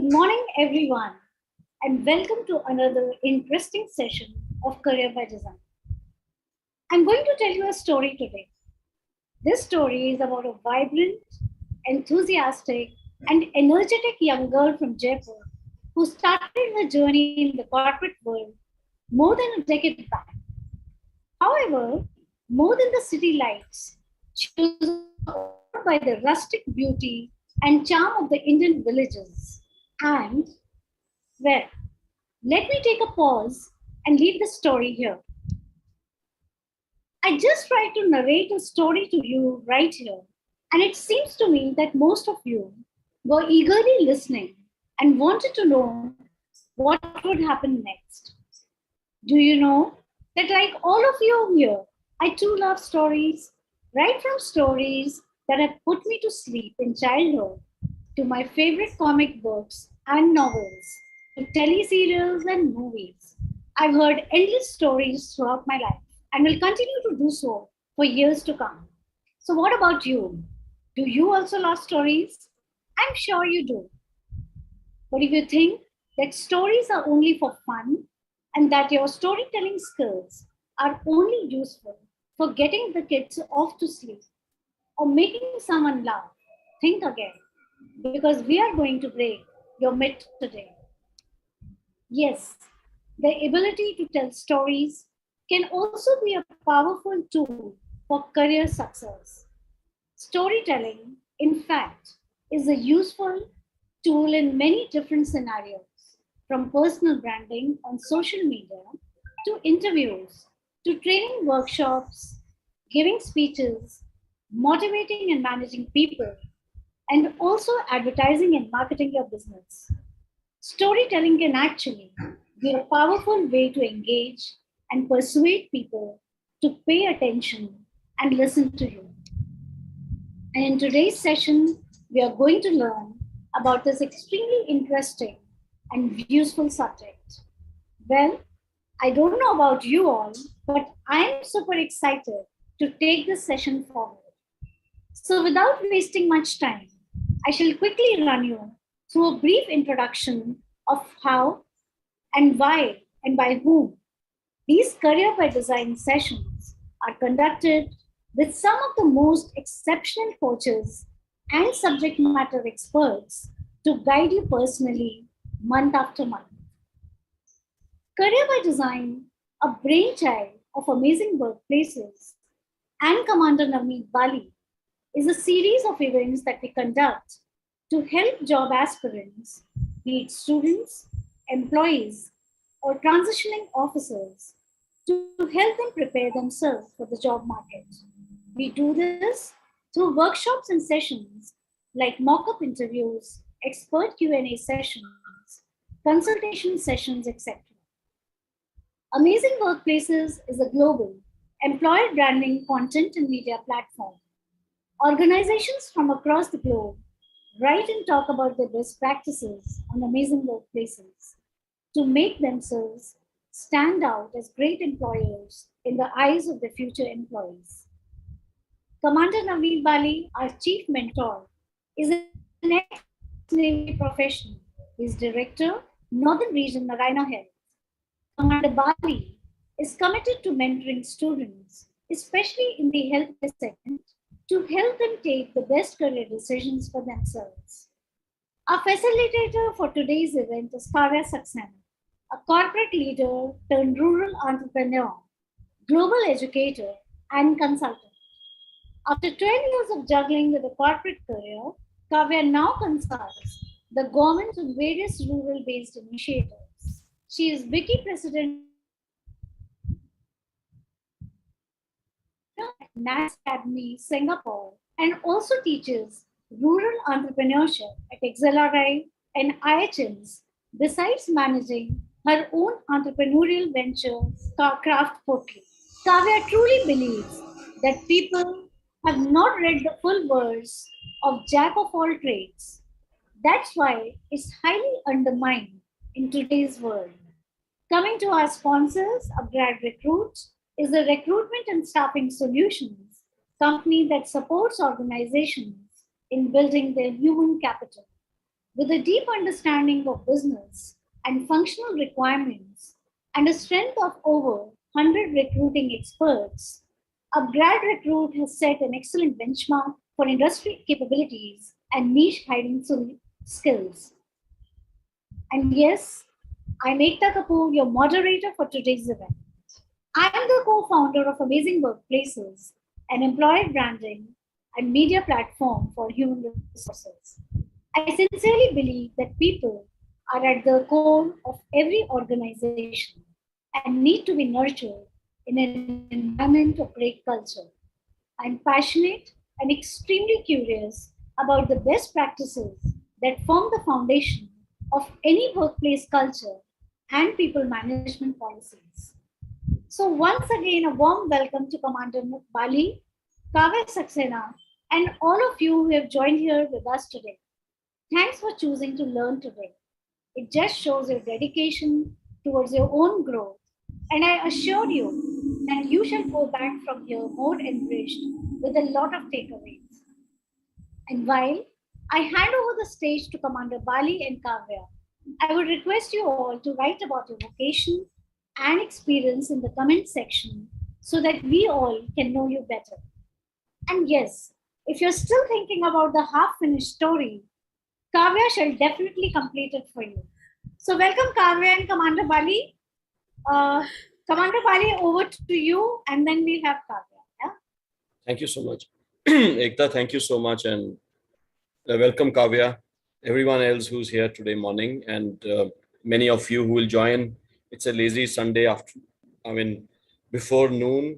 Good morning, everyone, and welcome to another interesting session of Career by Design. I'm going to tell you a story today. This story is about a vibrant, enthusiastic, and energetic young girl from Jaipur who started her journey in the corporate world more than a decade back. However, more than the city lights, she was awed by the rustic beauty and charm of the Indian villages. And, well, let me take a pause and leave the story here. I just tried to narrate a story to you right here, and it seems to me that most of you were eagerly listening and wanted to know what would happen next. Do you know that, like all of you here, I too love stories, right from stories that have put me to sleep in childhood to my favorite comic books and novels, to teleserials and movies. I've heard endless stories throughout my life and will continue to do so for years to come. So, what about you? Do you also love stories? I'm sure you do. But if you think that stories are only for fun and that your storytelling skills are only useful for getting the kids off to sleep or making someone laugh, think again because we are going to break your myth today. Yes, the ability to tell stories can also be a powerful tool for career success. Storytelling, in fact, is a useful tool in many different scenarios, from personal branding on social media to interviews to training workshops, giving speeches, motivating and managing people, and also advertising and marketing your business. Storytelling can actually be a powerful way to engage and persuade people to pay attention and listen to you. And in today's session, we are going to learn about this extremely interesting and useful subject. Well, I don't know about you all, but I am super excited to take this session forward. So, without wasting much time, I shall quickly run you through a brief introduction of how and why and by whom these Career by Design sessions are conducted with some of the most exceptional coaches and subject matter experts to guide you personally month after month. Career by Design, a brainchild of amazing workplaces, and Commander Navneet Bali is a series of events that we conduct to help job aspirants, be it students, employees, or transitioning officers, to help them prepare themselves for the job market. We do this through workshops and sessions like mock-up interviews, expert Q&A sessions, consultation sessions, etc. Amazing Workplaces is a global employer branding content and media platform. Organizations from across the globe write and talk about their best practices on amazing workplaces to make themselves stand out as great employers in the eyes of their future employees. Commander Naveen Bali, our chief mentor, is an ex-Navy professional. He is director, Northern Region, Narayana Health. Commander Bali is committed to mentoring students, especially in the healthcare segment, to help them take the best career decisions for themselves. Our facilitator for today's event is Kavya Saxena, a corporate leader turned rural entrepreneur, global educator, and consultant. After 12 years of juggling with a corporate career, Kavya now consults the government on various rural based initiatives. She is Wiki President at NAS Academy, Singapore, and also teaches rural entrepreneurship at XLRI and IHMs, besides managing her own entrepreneurial venture, Craft Pottery. Kavya truly believes that people have not read the full verse of Jack of all trades. That's why it's highly undermined in today's world. Coming to our sponsors, Upgrad Recruit is a recruitment and staffing solutions company that supports organizations in building their human capital. With a deep understanding of business and functional requirements and a strength of over 100 recruiting experts, Upgrad Recruit has set an excellent benchmark for industry capabilities and niche hiring skills. And yes, I'm Ekta Kapoor, your moderator for today's event. I am the co founder of Amazing Workplaces, an employer branding and media platform for human resources. I sincerely believe that people are at the core of every organization and need to be nurtured in an environment of great culture. I'm passionate and extremely curious about the best practices that form the foundation of any workplace culture and people management policies. So, once again, a warm welcome to Commander Bali, Kavya Saxena, and all of you who have joined here with us today. Thanks for choosing to learn today. It just shows your dedication towards your own growth, and I assure you that you shall go back from here more enriched with a lot of takeaways. And while I hand over the stage to Commander Bali and Kavya, I would request you all to write about your vocation and experience in the comment section so that we all can know you better. And yes, if you're still thinking about the half finished story, Kavya shall definitely complete it for you. So, welcome, Kavya and Commander Bali. Commander Bali, over to you, and then we have Kavya. Yeah? Thank you so much. Ekta, thank you so much. And welcome, Kavya, everyone else who's here today morning, and many of you who will join. It's a lazy Sunday before noon.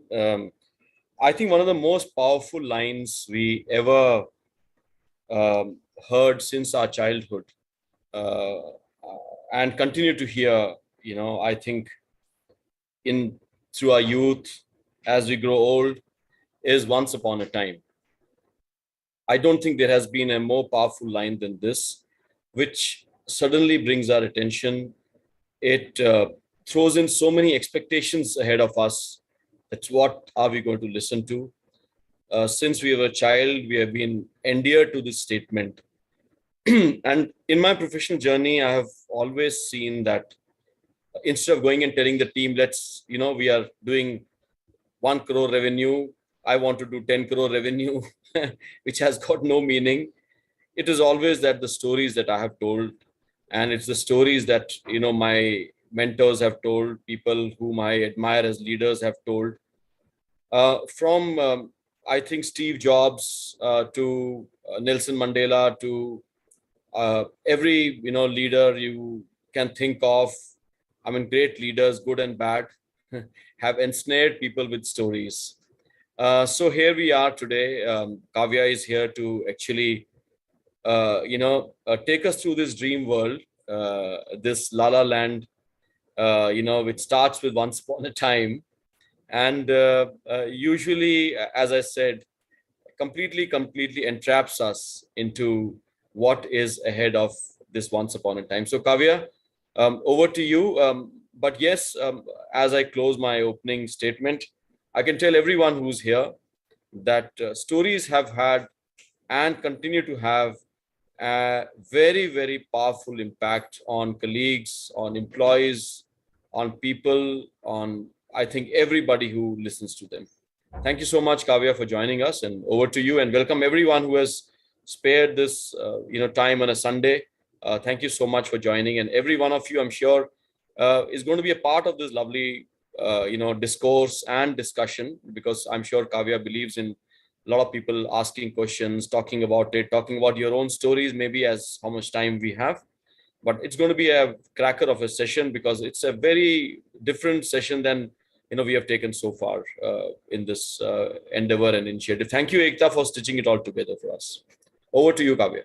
I think one of the most powerful lines we ever heard since our childhood uh, and continue to hear, I think in through our youth, as we grow old, is once upon a time. I don't think there has been a more powerful line than this, which suddenly brings our attention. It throws in so many expectations ahead of us. That's what are we going to listen to? Since we were a child, we have been endeared to this statement. And in my professional journey, I have always seen that instead of going and telling the team, we are doing 1 crore revenue, I want to do 10 crore revenue, which has got no meaning. It is always that the stories that I have told, and it's the stories that, my mentors have told, people whom I admire as leaders have told. From, I think, Steve Jobs to Nelson Mandela to every, leader you can think of. I mean, great leaders, good and bad, have ensnared people with stories. So here we are today. Kavya is here to actually, take us through this dream world, this La La Land, which starts with once upon a time. And usually, as I said, completely entraps us into what is ahead of this once upon a time. So, Kavya, over to you. But yes, as I close my opening statement, I can tell everyone who's here that stories have had and continue to have a very powerful impact on colleagues, on employees, on people, on, I think, everybody who listens to them. Thank you so much, Kavya, for joining us, and over to you. And welcome everyone who has spared this, time on a Sunday. Thank you so much for joining, and every one of you, I'm sure, is going to be a part of this lovely, discourse and discussion, because I'm sure Kavya believes in a lot of people asking questions, talking about it, talking about your own stories, maybe as how much time we have. But it's going to be a cracker of a session, because it's a very different session than we have taken so far in this endeavor and initiative. Thank you, Ekta, for stitching it all together for us. Over to you, Kavya.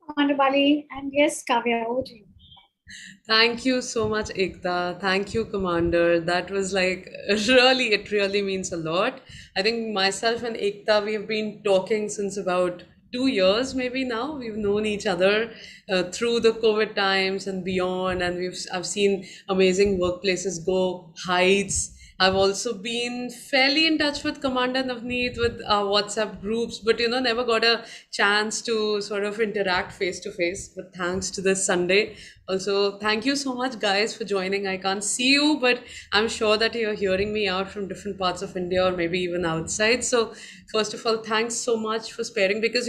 Commander Bali, and yes, Kavya, over to you. Thank you so much, Ekta. Thank you, Commander. That was like really, it really means a lot. I think myself and Ekta, we have been talking since about 2 years, maybe now. We've known each other through the COVID times and beyond, and I've seen amazing workplaces go heights I've also been fairly in touch with Commander Navneet with our WhatsApp groups, but never got a chance to sort of interact face to face. But thanks to this Sunday. Also, thank you so much, guys, for joining. I can't see you, but I'm sure that you're hearing me out from different parts of India or maybe even outside. So, first of all, thanks so much for sparing because,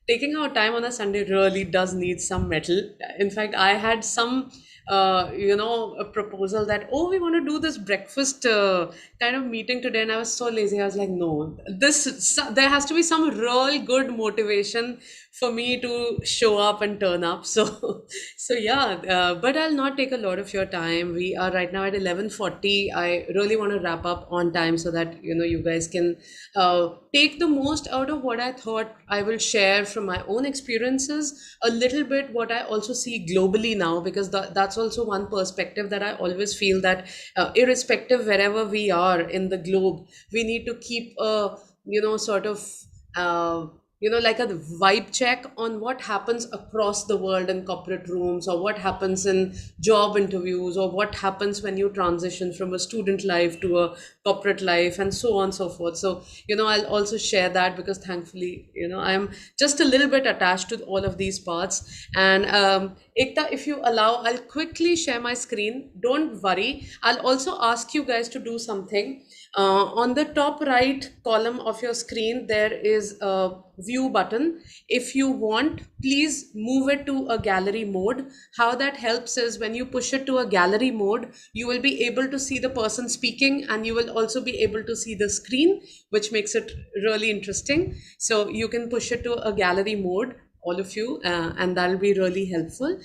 taking our time on a Sunday really does need some metal. In fact, I had some a proposal that, oh, we want to do this breakfast kind of meeting today, and I was so lazy. I was like, no, there has to be some real good motivation for me to show up and turn up. So, so yeah, but I'll not take a lot of your time. We are right now at 11:40. I really want to wrap up on time so that you guys can take the most out of what I thought I will share from my own experiences, a little bit what I also see globally now, because that's also one perspective that I always feel that irrespective wherever we are in the globe, we need to keep a, sort of, uh, like a vibe check on what happens across the world in corporate rooms, or what happens in job interviews, or what happens when you transition from a student life to a corporate life, and so on and so forth. So I'll also share that because thankfully I'm just a little bit attached to all of these parts. And Ekta, if you allow, I'll quickly share my screen. Don't worry, I'll also ask you guys to do something. On the top right column of your screen, there is a view button. If you want, please move it to a gallery mode. How that helps is when you push it to a gallery mode, you will be able to see the person speaking, and you will also be able to see the screen, which makes it really interesting. So you can push it to a gallery mode, all of you, and that'll be really helpful.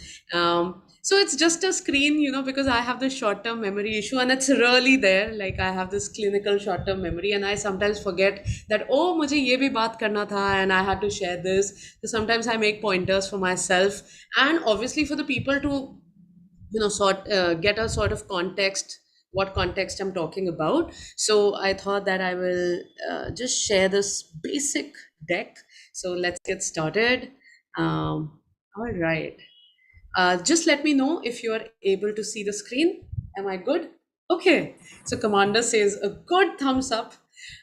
So it's just a screen, because I have this short-term memory issue, and it's really there. Like, I have this clinical short-term memory, and I sometimes forget that, oh, मुझे ये भी बात करना था, and I had to share this. So sometimes I make pointers for myself, and obviously for the people to, get a sort of context, what context I'm talking about. So I thought that I will just share this basic deck. So let's get started. All right. Just let me know if you are able to see the screen. Am I good? Okay. So Commander says a good thumbs up.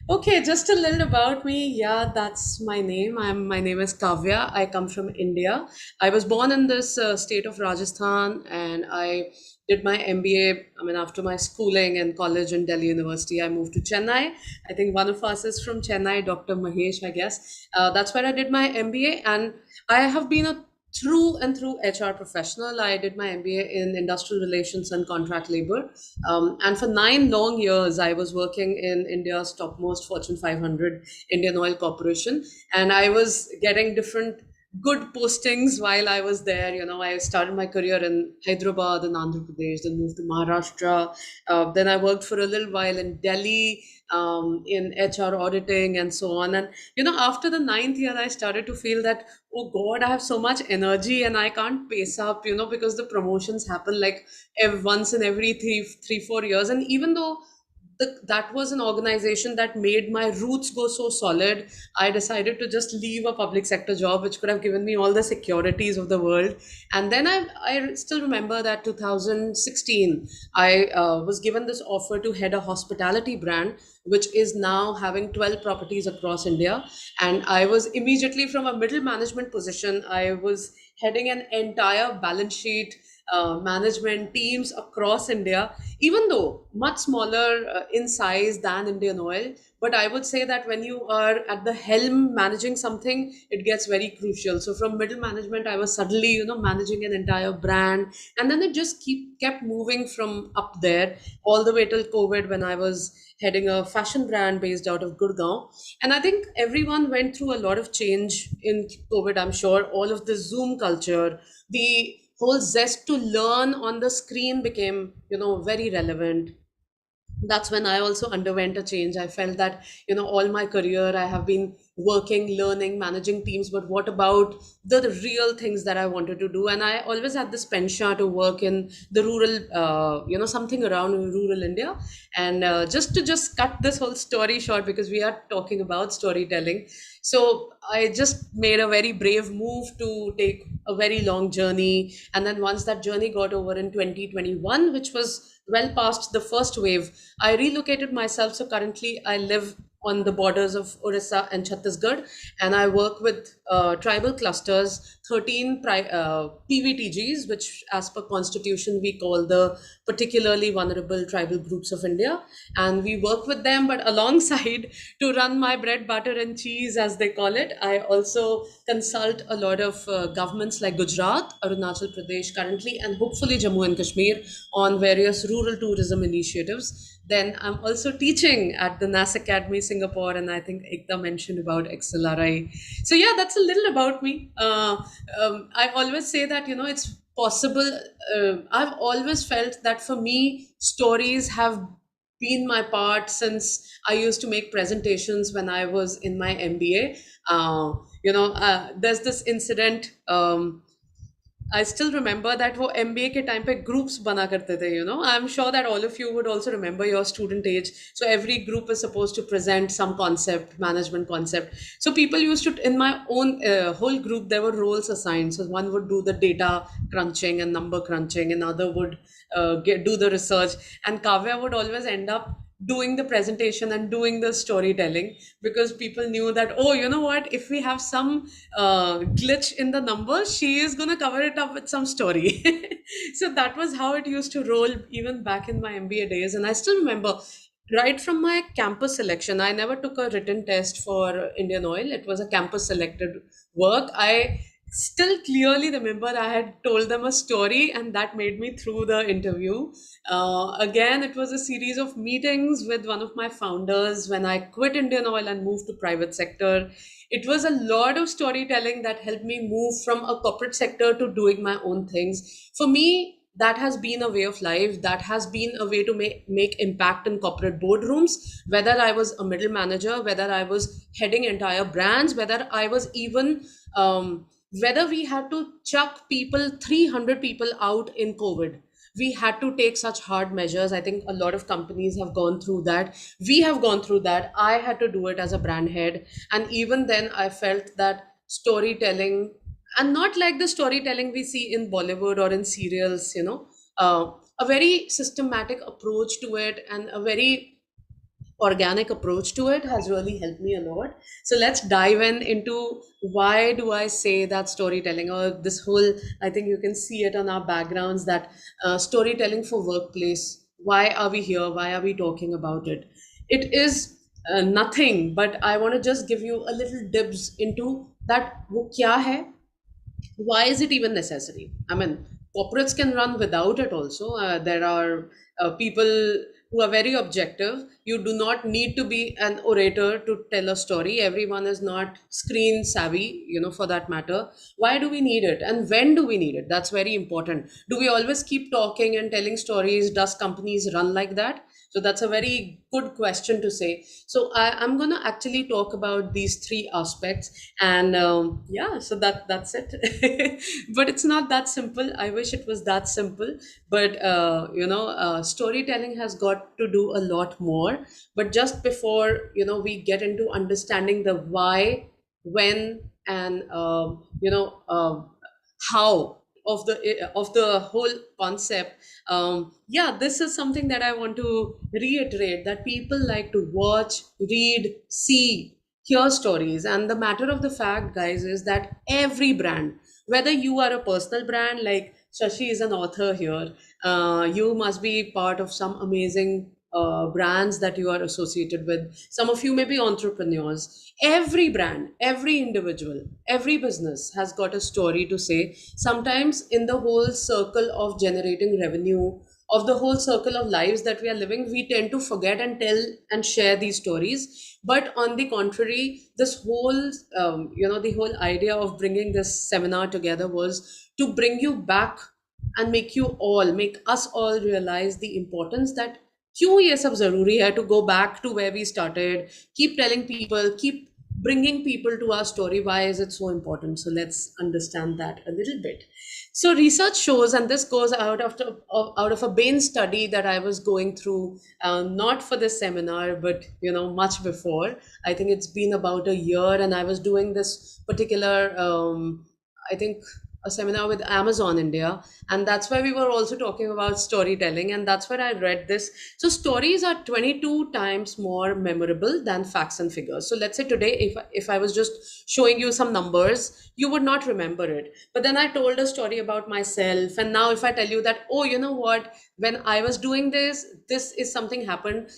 Okay, just a little about me. Yeah, that's my name. My name is Kavya. I come from India. I was born in this state of Rajasthan, and I did my MBA. I mean, after my schooling and college in Delhi University, I moved to Chennai. I think one of us is from Chennai, Dr. Mahesh, I guess. That's where I did my MBA, and I have been a through and through HR professional. I did my MBA in industrial relations and contract labor. And for 9 long years, I was working in India's topmost Fortune 500 Indian Oil Corporation. And I was getting different good postings while I was there. I started my career in Hyderabad and Andhra Pradesh, then moved to Maharashtra. Then I worked for a little while in Delhi, in HR auditing and so on. And, after the ninth year, I started to feel that, oh God, I have so much energy and I can't pace up, because the promotions happen like once in every 4 years. And even though that was an organization that made my roots go so solid, I decided to just leave a public sector job, which could have given me all the securities of the world. And then I still remember that 2016, I was given this offer to head a hospitality brand, which is now having 12 properties across India. And I was immediately from a middle management position. I was heading an entire balance sheet, management teams across India, even though much smaller in size than Indian Oil. But I would say that when you are at the helm managing something, it gets very crucial. So from middle management, I was suddenly, managing an entire brand. And then it just kept moving from up there all the way till COVID, when I was heading a fashion brand based out of Gurgaon. And I think everyone went through a lot of change in COVID, I'm sure. All of the Zoom culture, the whole zest to learn on the screen became, very relevant. That's when I also underwent a change. I felt that, all my career I have been working, learning, managing teams, but what about the real things that I wanted to do? And I always had this penchant to work in the rural, something around rural India. And just to just cut this whole story short, because we are talking about storytelling, so I just made a very brave move to take a very long journey. And then once that journey got over in 2021, which was well past the first wave, I relocated myself. So currently I live on the borders of Orissa and Chhattisgarh, and I work with tribal clusters, 13 PVTGs, which as per constitution we call the particularly vulnerable tribal groups of India. And we work with them, but alongside to run my bread, butter and cheese, as they call it, I also consult a lot of governments like Gujarat, Arunachal Pradesh currently, and hopefully Jammu and Kashmir on various rural tourism initiatives. Then I'm also teaching at the NAS Academy Singapore, and I think Ekta mentioned about XLRI. So yeah, that's a little about me. I always say that, it's possible. I've always felt that for me, stories have been my part since I used to make presentations when I was in my MBA. There's this incident. I still remember that वो MBA के time पे groups बना करते थे, I'm sure that all of you would also remember your student age. So every group is supposed to present some concept, management concept. So people used to, in my own whole group, there were roles assigned. So one would do the data crunching and number crunching, another would do the research. And Kavya would always end up doing the presentation and doing the storytelling, because people knew that, oh, you know what, if we have some glitch in the numbers, she is going to cover it up with some story. So that was how it used to roll even back in my MBA days. And I still remember right from my campus selection, I never took a written test for Indian Oil. It was a campus selected work. I still clearly remember I had told them a story, and that made me through the interview. Again, it was a series of meetings with one of my founders when I quit Indian Oil and moved to private sector. It was a lot of storytelling that helped me move from a corporate sector to doing my own things. For me, that has been a way of life. That has been a way to make impact in corporate boardrooms, whether I was a middle manager, whether I was heading entire brands, whether I was even whether we had to chuck people, 300 people out in COVID. We had to take such hard measures. I think a lot of companies have gone through that. We have gone through that. I had to do it as a brand head. And even then, I felt that storytelling, and not like the storytelling we see in Bollywood or in serials, a very systematic approach to it and a very organic approach to it has really helped me a lot. So let's dive into why do I say that storytelling, or this whole, I think you can see it on our backgrounds, that storytelling for workplace. Why are we here? Why are we talking about it? It is nothing, but I want to just give you a little dibs into that. वो क्या है? Why is it even necessary? I mean, corporates can run without it also. There are people who are very objective. You do not need to be an orator to tell a story. Everyone is not screen savvy, for that matter. Why do we need it? And when do we need it? That's very important. Do we always keep talking and telling stories? Does companies run like that? So that's a very good question to say. So I'm going to actually talk about these three aspects, and yeah, so that's it. But it's not that simple. I wish it was that simple. But storytelling has got to do a lot more. But just before we get into understanding the why, when, and how of the whole concept, yeah, this is something that I want to reiterate, that people like to watch, read, see, hear stories. And the matter of the fact, guys, is that every brand, whether you are a personal brand like Shashi is an author here, you must be part of some amazing brands that you are associated with. Some of you may be entrepreneurs. Every brand, every individual, every business has got a story to say. Sometimes in the whole circle of generating revenue, of the whole circle of lives that we are living, we tend to forget and tell and share these stories. But on the contrary, this whole, the whole idea of bringing this seminar together was to bring you back and make us all realize the importance that क्यों ये सब जरूरी है, to go back to where we started, keep telling people, keep bringing people to our story. Why is it so important? So let's understand that a little bit. So research shows, and this goes out of a Bain study that I was going through, not for this seminar, but much before. I think it's been about a year, and I was doing this particular, I think, a seminar with Amazon India, and that's where we were also talking about storytelling, and that's where I read this. So stories are 22 times more memorable than facts and figures. So let's say today, if I was just showing you some numbers, you would not remember it. But then I told a story about myself, and now if I tell you that, oh, you know what, when I was doing this is something happened,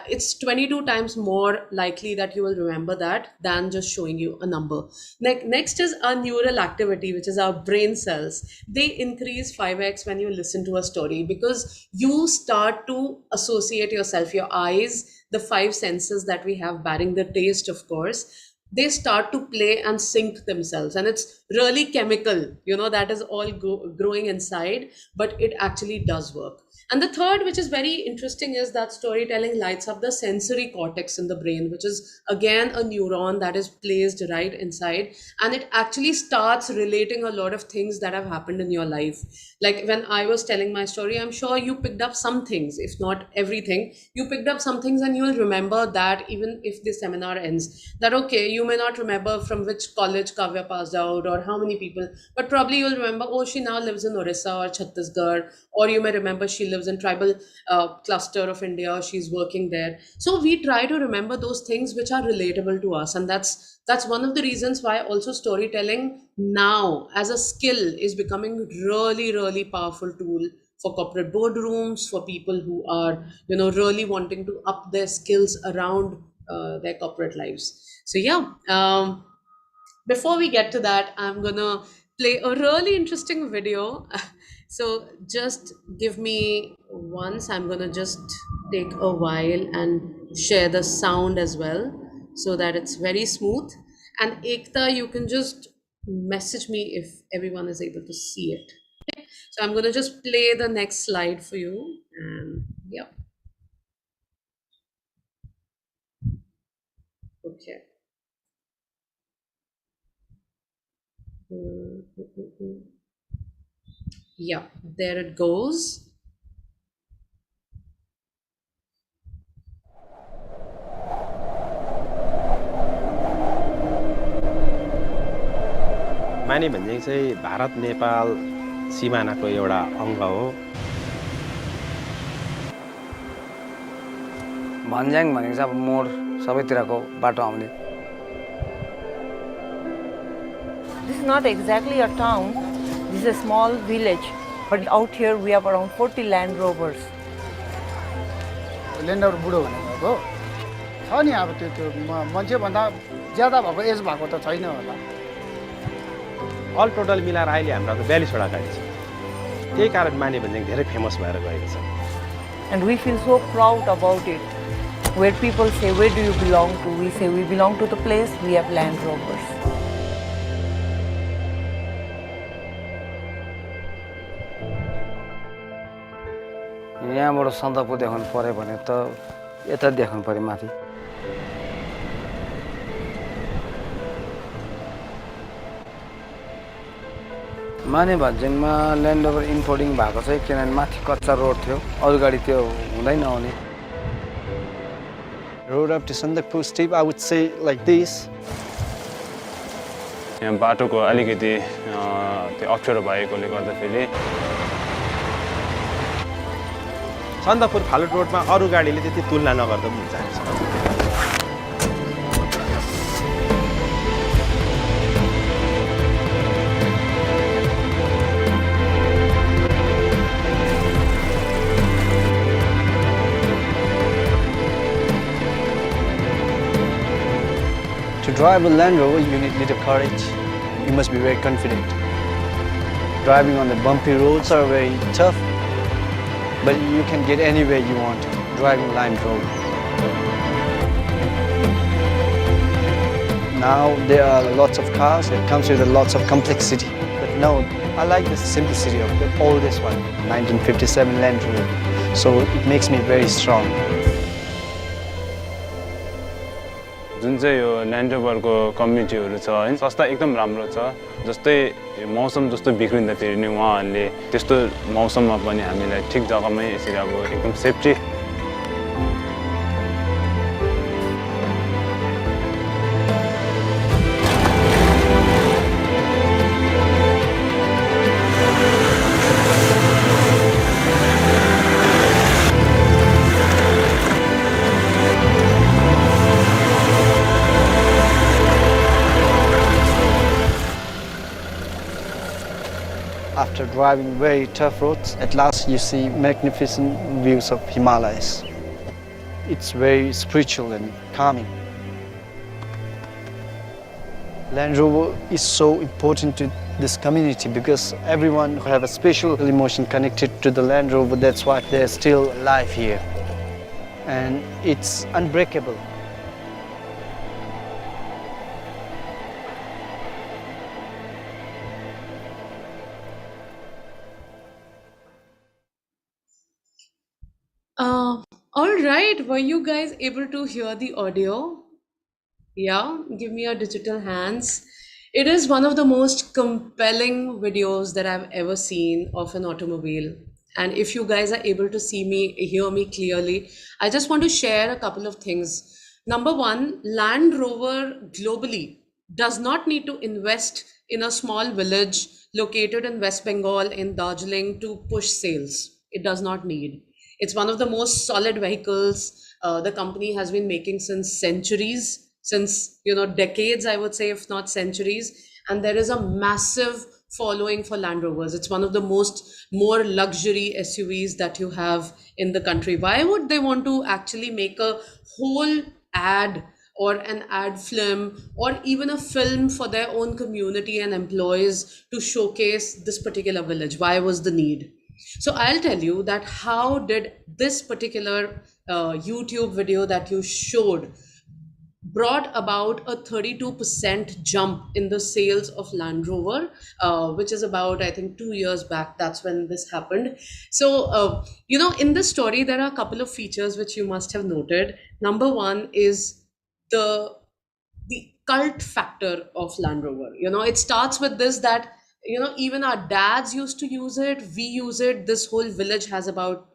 it's 22 times more likely that you will remember that than just showing you a number. Next is our neural activity, which is our brain cells. They increase 5x when you listen to a story, because you start to associate yourself, your eyes, the five senses that we have, barring the taste, of course, they start to play and sync themselves. And it's really chemical, that is all growing inside, but it actually does work. And the third, which is very interesting, is that storytelling lights up the sensory cortex in the brain, which is again a neuron that is placed right inside. And it actually starts relating a lot of things that have happened in your life. Like when I was telling my story, I'm sure you picked up some things, if not everything. You picked up some things, and you'll remember that even if the seminar ends. That, okay, you may not remember from which college Kavya passed out or how many people, but probably you'll remember, oh, she now lives in Orissa or Chhattisgarh, or you may remember she lives in tribal cluster of India, she's working there. So we try to remember those things which are relatable to us, and that's one of the reasons why also storytelling now as a skill is becoming really, really powerful tool for corporate boardrooms, for people who are really wanting to up their skills around their corporate lives. So yeah, before we get to that, I'm gonna play a really interesting video. So just give me once. I'm gonna just take a while and share the sound as well, so that it's very smooth. And Ekta, you can just message me if everyone is able to see it. So I'm gonna just play the next slide for you. And yeah, okay. Mm, mm, mm, mm. Yeah, there it goes. माने भन्ज्याङ चाहिँ भारत नेपाल सीमानाको एउटा अङ्ग हो। भन्ज्याङ भनेको चाहिँ अब mode सबैतिरको बाटो आउने। This is not exactly a town, this is a small village, but out here we have around 40 Land Rovers. Land Rover बुढो भनेको छ नि, अब त्यो मान्छेभन्दा ज्यादा भएको एज भएको त छैन होला। अल टोटल मिलाएर अहिले हाम्रो 42वटा गाडी छ। त्यही कारण माने भन्ज्याङ धेरै फेमस भएर गएको छ। And we feel so proud about it. Where people say, where do you belong to? We say, we belong to the place, we have Land Rovers. यहाँबाट सन्दकपू देखाउनु पर्यो भने त यता देखाउनु पर्यो माथि। माने भन्ज्याङमा ल्यान्ड रोभर इम्पोर्टिङ भएको चाहिँ किनभने माथि कच्चा रोड थियो, अरू गाडी त्यो हुँदै नआउने। Road up to Sandakpur steep, I would say like this. यहाँ बाटोको अलिकति त्यो अप्ठ्यारो भएकोले गर्दाखेरि सन्दकपुर फालुट रोडमा अरू गाडीले त्यति तुलना नगर्दा पनि हुन्छ। To drive a Land Rover, you need little courage. You must be very confident. Driving on the bumpy roads are very tough, but you can get anywhere you want driving Land Rover. Now there are lots of cars, it comes with lots of complexity. But no, I like the simplicity of the oldest one, 1957 Land Rover. So it makes me very strong. जुन चाहिँ यो land रोभरको कम्युनिटीहरू छ हैन सस्ता एकदम राम्रो छ जस्तै मौसम जस्तो बिग्रिँदाखेरि नि उहाँहरूले त्यस्तो मौसममा पनि हामीलाई ठिक जग्गामै यसरी अब एकदम safety After driving very tough roads, at last you see magnificent views of Himalayas. It's very spiritual and calming. Land Rover is so important to this community because everyone have a special emotion connected to the Land Rover. That's why they're still alive here. And it's unbreakable. All right, were you guys able to hear the audio? Yeah, give me your digital hands. It is one of the most compelling videos that I've ever seen of an automobile. And if you guys are able to see me, hear me clearly, I just want to share a couple of things. Number one, Land Rover globally does not need to invest in a small village located in West Bengal in Darjeeling to push sales. It does not need. It's one of the most solid vehicles the company has been making since centuries, since decades, I would say, if not centuries. And there is a massive following for Land Rovers. It's one of the more luxury SUVs that you have in the country. Why would they want to actually make a whole ad or an ad film or even a film for their own community and employees to showcase this particular village? Why was the need? So I'll tell you that how did this particular YouTube video that you showed brought about a 32% jump in the sales of Land Rover, which is about, I think, 2 years back. That's when this happened. So, in this story, there are a couple of features which you must have noted. Number one is the cult factor of Land Rover. It starts with this that even our dads used to use it, we use it. This whole village has about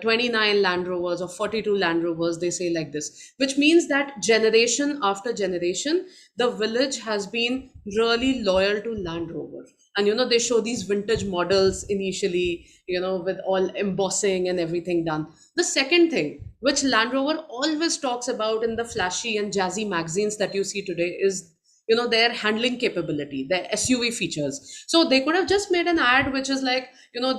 29 Land Rovers or 42 Land Rovers, they say, like this, which means that generation after generation the village has been really loyal to Land Rover. And they show these vintage models initially, with all embossing and everything done. The second thing which Land Rover always talks about in the flashy and jazzy magazines that you see today is their handling capability, their SUV features. So they could have just made an ad which is like,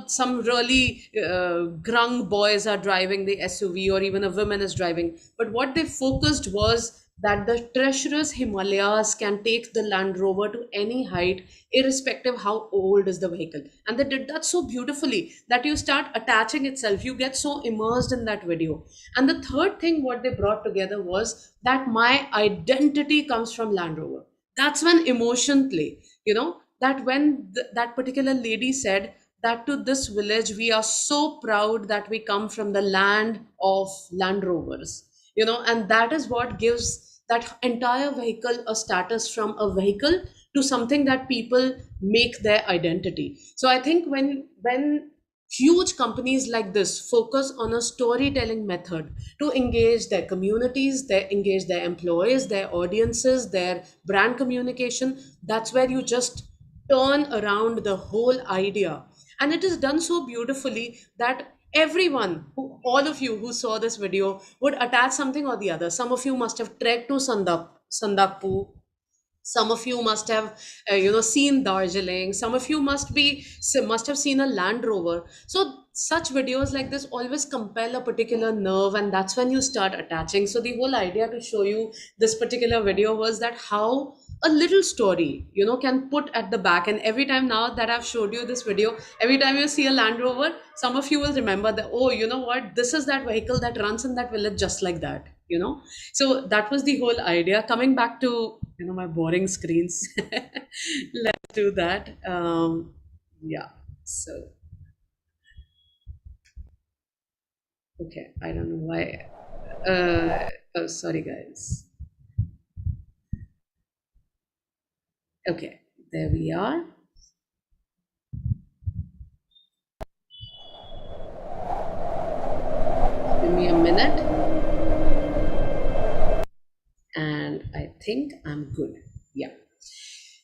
some really grung boys are driving the SUV or even a woman is driving. But what they focused was that the treacherous Himalayas can take the Land Rover to any height, irrespective how old is the vehicle. And they did that so beautifully that you start attaching itself. You get so immersed in that video. And the third thing what they brought together was that my identity comes from Land Rover. That's when emotion play, that when that particular lady said that to this village, we are so proud that we come from the land of Land Rovers, and that is what gives that entire vehicle a status from a vehicle to something that people make their identity. So I think when huge companies like this focus on a storytelling method to engage their communities, they engage their employees, their audiences, their brand communication, that's where you just turn around the whole idea. And it is done so beautifully that everyone, all of you who saw this video would attach something or the other. Some of you must have trekked to Sandakpur. Some of you must have seen Darjeeling. Some of you must have seen a Land Rover. So such videos like this always compel a particular nerve, and that's when you start attaching. So the whole idea to show you this particular video was that how a little story can put at the back. And every time now that I've showed you this video, every time you see a Land Rover, some of you will remember that, oh, you know what, this is that vehicle that runs in that village just like that. So that was the whole idea. Coming back to my boring screens, let's do that. Yeah, so okay, I don't know why. Oh, sorry guys. Okay, there we are. Give me a minute. And I think I'm good. Yeah.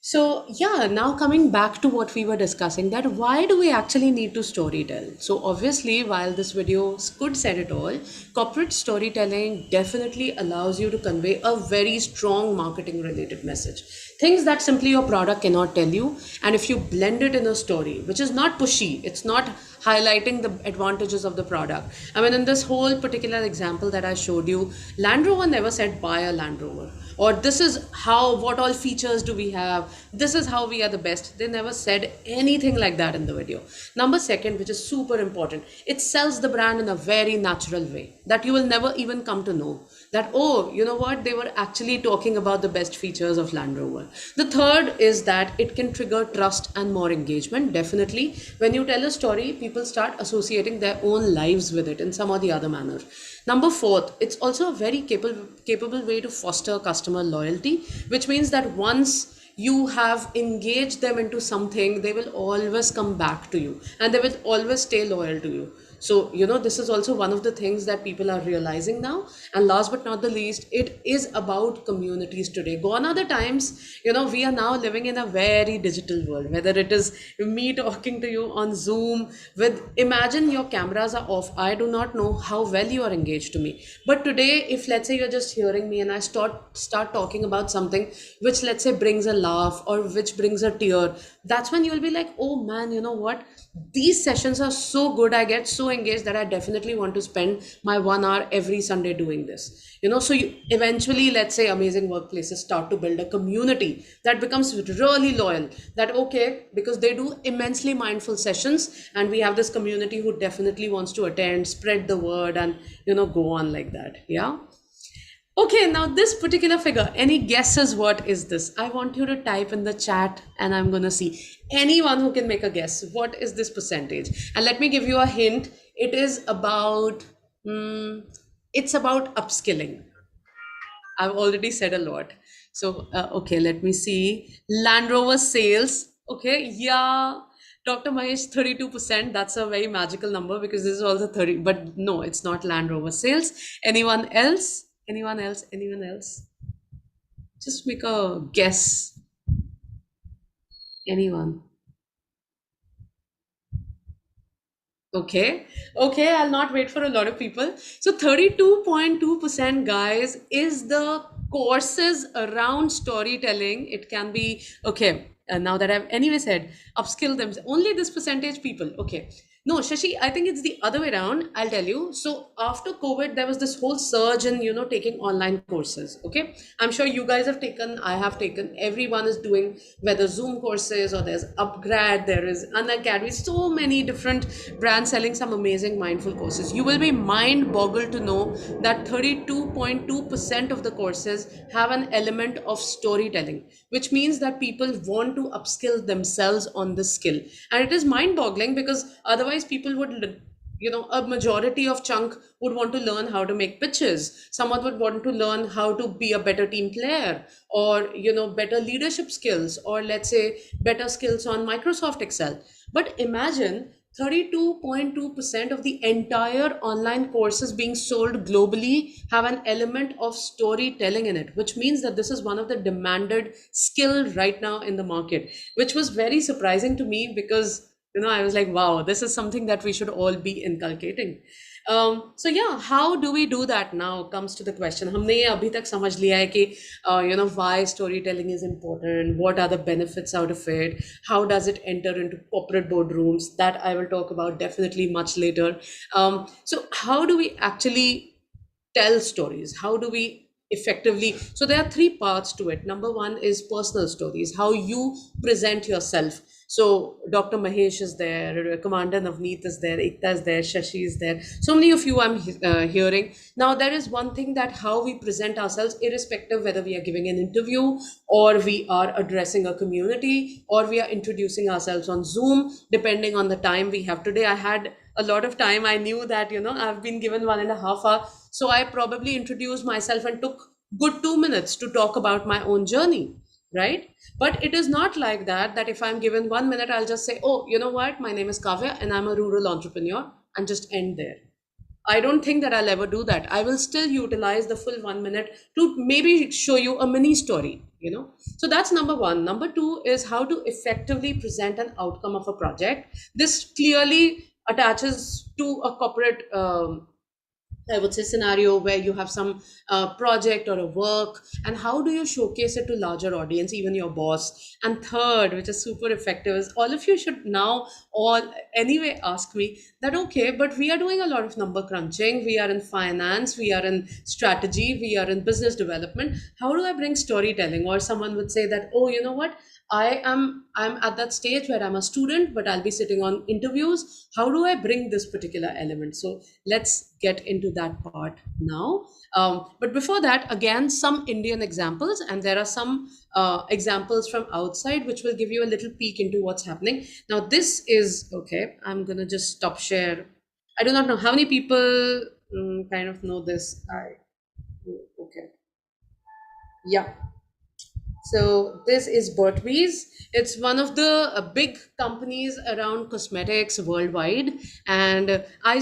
So, yeah, now coming back to what we were discussing, that why do we actually need to storytell? So, obviously, while this video could said it all, corporate storytelling definitely allows you to convey a very strong marketing related message. Things that simply your product cannot tell you. And if you blend it in a story, which is not pushy, it's not highlighting the advantages of the product. I mean, in this whole particular example that I showed you, Land Rover never said buy a Land Rover, or this is how, what all features do we have, this is how we are the best. They never said anything like that in the video. Number second, which is super important, it sells the brand in a very natural way that you will never even come to know that, oh, you know what, they were actually talking about the best features of Land Rover. The third is that it can trigger trust and more engagement. Definitely, when you tell a story, people start associating their own lives with it in some or the other manner. Number fourth, it's also a very capable way to foster customer loyalty, which means that once you have engaged them into something, they will always come back to you and they will always stay loyal to you. So, this is also one of the things that people are realizing now. And last but not the least, it is about communities today. Gone are the times, we are now living in a very digital world, whether it is me talking to you on Zoom with, imagine your cameras are off. I do not know how well you are engaged to me. But today, if let's say you're just hearing me and I start talking about something which let's say brings a laugh or which brings a tear, that's when you'll be like, oh man, you know what? These sessions are so good. I get so engaged that I definitely want to spend my 1 hour every Sunday doing this. So you eventually, let's say, amazing workplaces start to build a community that becomes really loyal. That okay, because they do immensely mindful sessions, and we have this community who definitely wants to attend, spread the word, and go on like that. Yeah. Okay, now this particular figure, any guesses what is this? I want you to type in the chat and I'm going to see anyone who can make a guess. What is this percentage? And let me give you a hint. It is about, it's about upskilling. I've already said a lot. So, okay, let me see. Land Rover sales. Okay, yeah. Dr. Mahesh, 32%. That's a very magical number because this is also 30, but no, it's not Land Rover sales. Anyone else? Anyone else? Anyone else? Just make a guess. Anyone? Okay. Okay, I'll not wait for a lot of people. So 32.2%, guys, is the courses around storytelling. It can be, okay, now that I've anyway said, upskill them. Only this percentage people. Okay. No, Shashi, I think it's the other way around. I'll tell you. So after COVID, there was this whole surge in, taking online courses. Okay. I'm sure you guys have taken, I have taken, everyone is doing whether Zoom courses or there's Upgrad, there is Unacademy, so many different brands selling some amazing mindful courses. You will be mind boggled to know that 32.2% of the courses have an element of storytelling, which means that people want to upskill themselves on this skill. And it is mind boggling because otherwise people would, a majority of chunk would want to learn how to make pitches. Someone would want to learn how to be a better team player, or, better leadership skills, or let's say better skills on Microsoft Excel. But imagine 32.2% of the entire online courses being sold globally have an element of storytelling in it, which means that this is one of the demanded skill right now in the market, which was very surprising to me because I was like, wow, this is something that we should all be inculcating. So yeah, how do we do that now comes to the question. हमने ये अभी तक समझ लिया है कि why storytelling is important, what are the benefits out of it, how does it enter into corporate boardrooms, that I will talk about definitely much later. So how do we actually tell stories? How do we effectively? So there are three parts to it. Number one is personal stories, how you present yourself. So Dr. Mahesh is there, Commander Navneet is there, Ekta is there, Shashi is there. So many of you I'm hearing. Now there is one thing, that how we present ourselves, irrespective whether we are giving an interview or we are addressing a community or we are introducing ourselves on Zoom, depending on the time we have. Today I had a lot of time. I knew that, I've been given 1.5 hours. So I probably introduced myself and took good 2 minutes to talk about my own journey, right? But it is not like that, that if I'm given 1 minute, I'll just say, oh, you know what, my name is Kavya and I'm a rural entrepreneur, and just end there. I don't think that I'll ever do that. I will still utilize the full 1 minute to maybe show you a mini story, you know. So that's number one. Number two is how to effectively present an outcome of a project. This clearly attaches to a corporate I would say scenario where you have some project or a work, and how do you showcase it to larger audience, even your boss? And third, which is super effective, is all of you should now all anyway ask me that, okay, but we are doing a lot of number crunching, we are in finance, we are in strategy, we are in business development. How do I bring storytelling? Or someone would say that, oh, you know what? I'm at that stage where I'm a student, but I'll be sitting on interviews. How do I bring this particular element? So let's get into that part now. But before that, again, some Indian examples, and there are some examples from outside, which will give you a little peek into what's happening. Now, this is okay. I'm gonna just stop share. I do not know how many people kind of know this. Okay, yeah. So this is Burt's. It's one of the big companies around cosmetics worldwide, and I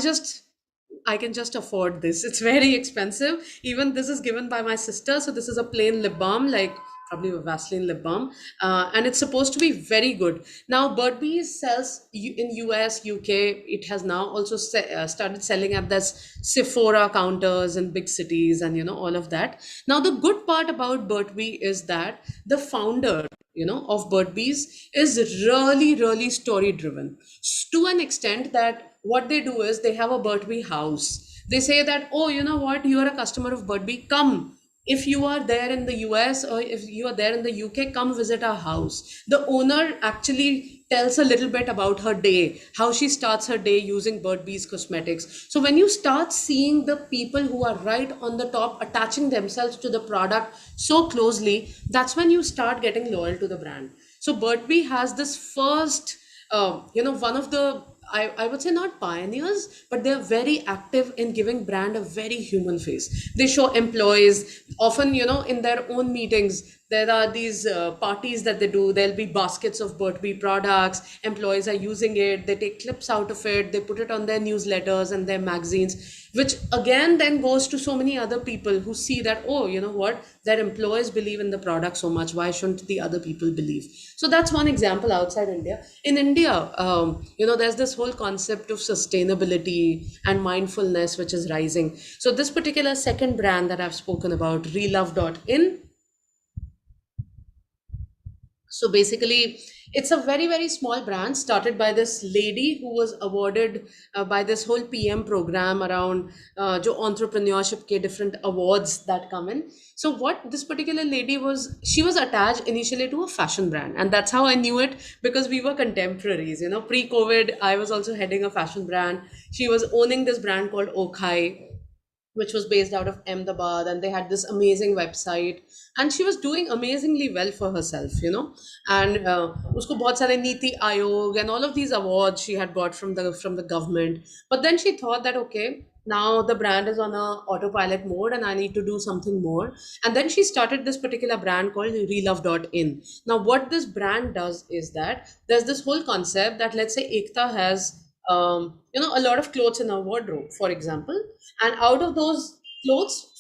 can just afford this. It's very expensive. Even this is given by my sister, so this is a plain lip balm, like probably a Vaseline lip balm, and it's supposed to be very good. Now, Burt's sells in US, UK. It has now also started selling at this Sephora counters in big cities, and you know all of that. Now, the good part about Burt's is that the founder, you know, of Burt's is really story driven, to an extent that what they do is they have a Burt's house. They say that, oh, you know what, you are a customer of Burt's, come. If you are there in the US or if you are there in the UK, come visit our house. The owner actually tells a little bit about her day, how she starts her day using Burt's cosmetics. So when you start seeing the people who are right on the top attaching themselves to the product so closely, that's when you start getting loyal to the brand. So Burt's has this first, one of the, I would say not pioneers, but they're very active in giving brand a very human face. They show employees often, you know, in their own meetings. There are these parties that they do. There'll be baskets of Burt's products. Employees are using it. They take clips out of it. They put it on their newsletters and their magazines, which again then goes to so many other people who see that, oh, you know what, their employees believe in the product so much. Why shouldn't the other people believe? So that's one example outside India. In India, there's this whole concept of sustainability and mindfulness, which is rising. So this particular second brand that I've spoken about, relove.in. So basically, it's a very small brand started by this lady who was awarded by this whole PM program around jo entrepreneurship ke different awards that come in. So what this particular lady was, she was attached initially to a fashion brand, and that's how I knew it, because we were contemporaries. You know, pre-COVID, I was also heading a fashion brand. She was owning this brand called Okhai, which was based out of Ahmedabad, and they had this amazing website, and she was doing amazingly well for herself, you know. And usko bahut sare Niti Aayog and all of these awards she had got from the government. But then she thought that, okay, now the brand is on a autopilot mode and I need to do something more. And then she started this particular brand called relove.in. Now what this brand does is that there's this whole concept that, let's say Ekta has a lot of clothes in our wardrobe, for example, and out of those clothes,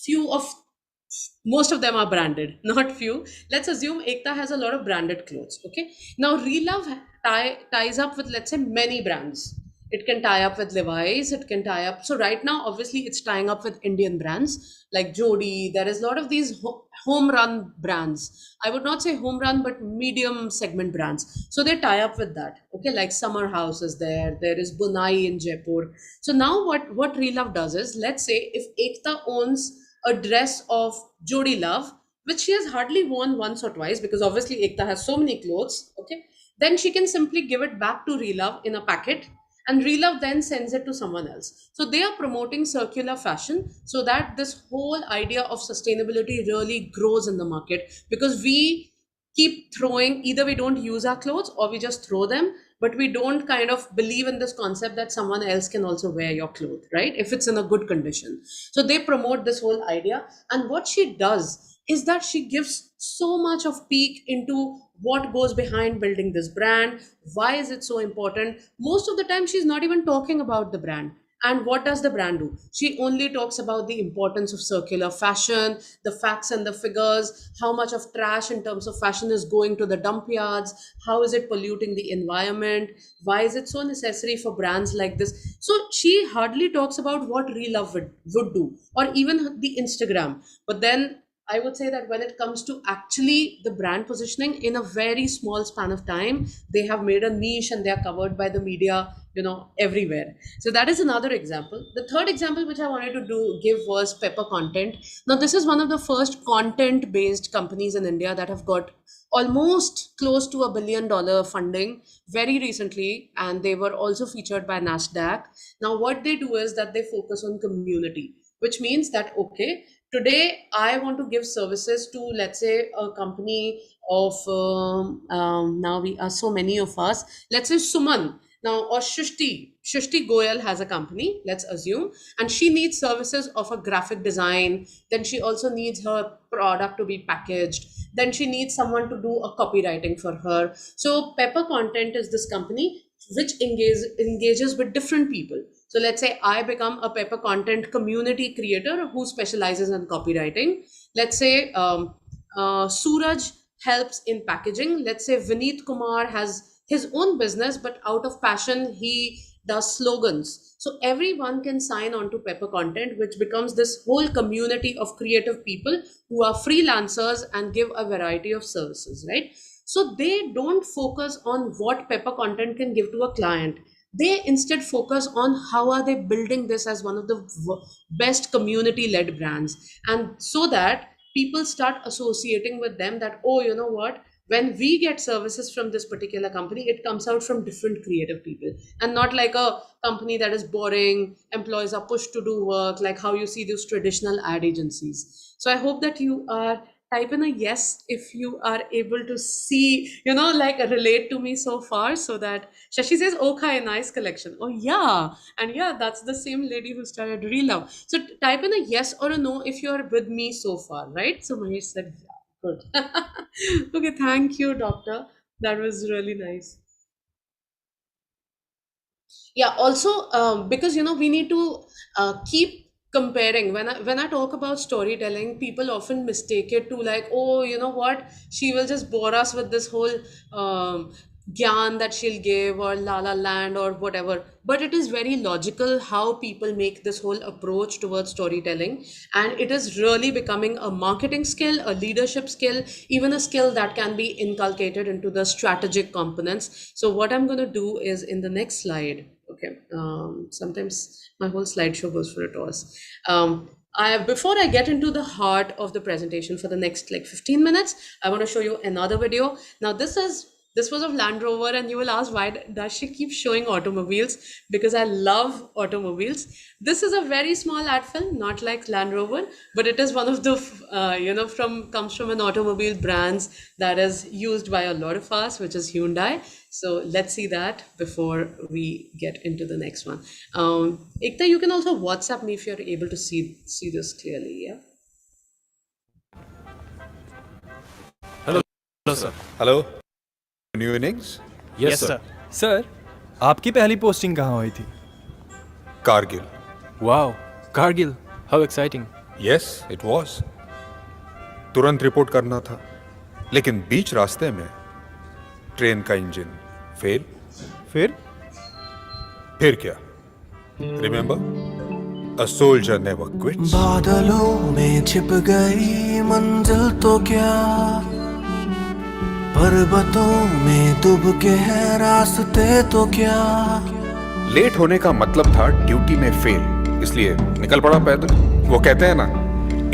most of them are branded, not few. Let's assume Ekta has a lot of branded clothes. Okay. Now, Relove ties up with, let's say, many brands. It can tie up with Levi's, it can tie up. So right now, obviously, it's tying up with Indian brands like Jodi. There is a lot of these home run brands. I would not say home run, but medium segment brands. So they tie up with that. Okay, like Summer House is there. There is Bunai in Jaipur. So now what Relove does is, let's say if Ekta owns a dress of Jodi Love, which she has hardly worn once or twice, because obviously Ekta has so many clothes. Okay, then she can simply give it back to Relove in a packet, and Relove then sends it to someone else. So they are promoting circular fashion so that this whole idea of sustainability really grows in the market, because we keep throwing, either we don't use our clothes or we just throw them, but we don't kind of believe in this concept that someone else can also wear your clothes, right? If it's in a good condition. So they promote this whole idea. And what she does is that she gives so much of peek into what goes behind building this brand. Why is it so important? Most of the time, she's not even talking about the brand. And what does the brand do? She only talks about the importance of circular fashion, the facts and the figures, how much of trash in terms of fashion is going to the dump yards, how is it polluting the environment, why is it so necessary for brands like this. So she hardly talks about what Real Love would do, or even the Instagram. But then I would say that when it comes to actually the brand positioning, in a very small span of time, they have made a niche and they are covered by the media, everywhere. So that is another example. The third example which I wanted to give was Pepper Content. Now, this is one of the first content-based companies in India that have got almost close to $1 billion funding very recently, and they were also featured by NASDAQ. Now, what they do is that they focus on community, which means that, okay, today I want to give services to, let's say, a company of, now we are so many of us, let's say Suman. Now, or Shushti Goyal has a company, let's assume, and she needs services of a graphic design. Then she also needs her product to be packaged. Then she needs someone to do a copywriting for her. So Pepper Content is this company which engages with different people. So let's say I become a Pepper Content community creator who specializes in copywriting. Let's say Suraj helps in packaging. Let's say Vineet Kumar has his own business, but out of passion, he does slogans. So everyone can sign on to Pepper Content, which becomes this whole community of creative people who are freelancers and give a variety of services, right? So they don't focus on what Pepper Content can give to a client. They instead focus on how are they building this as one of the best community-led brands. And so that people start associating with them that, oh, you know what? When we get services from this particular company, it comes out from different creative people and not like a company that is boring, employees are pushed to do work, like how you see those traditional ad agencies. So I hope that you are type in a yes if you are able to see, like relate to me so far, so that Shashi says, okay, nice collection. Oh yeah. And yeah, that's the same lady who started Real Love. So type in a yes or a no if you're with me so far, right? So Mahesh said, yeah. Good. Okay, thank you, doctor. That was really nice. Yeah, also, because we need to keep comparing. When I talk about storytelling, people often mistake it to like, oh, you know what? She will just bore us with this whole gyan that she'll give, or La La Land or whatever. But it is very logical how people make this whole approach towards storytelling, and it is really becoming a marketing skill, a leadership skill, even a skill that can be inculcated into the strategic components. So what I'm going to do is in the next slide. Okay, sometimes my whole slideshow goes for a toss. Before I get into the heart of the presentation for the next like 15 minutes, I want to show you another video. Now this was of Land Rover, and you will ask, why does she keep showing automobiles? Because I love automobiles. This is a very small ad film, not like Land Rover, but it is one of the, comes from an automobile brands that is used by a lot of us, which is Hyundai. So let's see that before we get into the next one. Ekta, you can also WhatsApp me if you're able to see this clearly, yeah? Hello, sir. Hello. New innings? Yes, sir. Sir, आपकी पहली posting कहाँ हुई थी? Kargil. Wow, Kargil. How exciting. Yes, it was. तुरंत report करना था, लेकिन बीच रास्ते में ट्रेन का इंजन फेल. फिर क्या? Remember? A soldier never quits. बादलों में छिप गई मंजिल तो क्या, पर्वतों में डूब के हैं रास्ते तो क्या. लेट होने का मतलब था ड्यूटी में फेल, इसलिए निकल पड़ा पैदल. वो कहते हैं ना,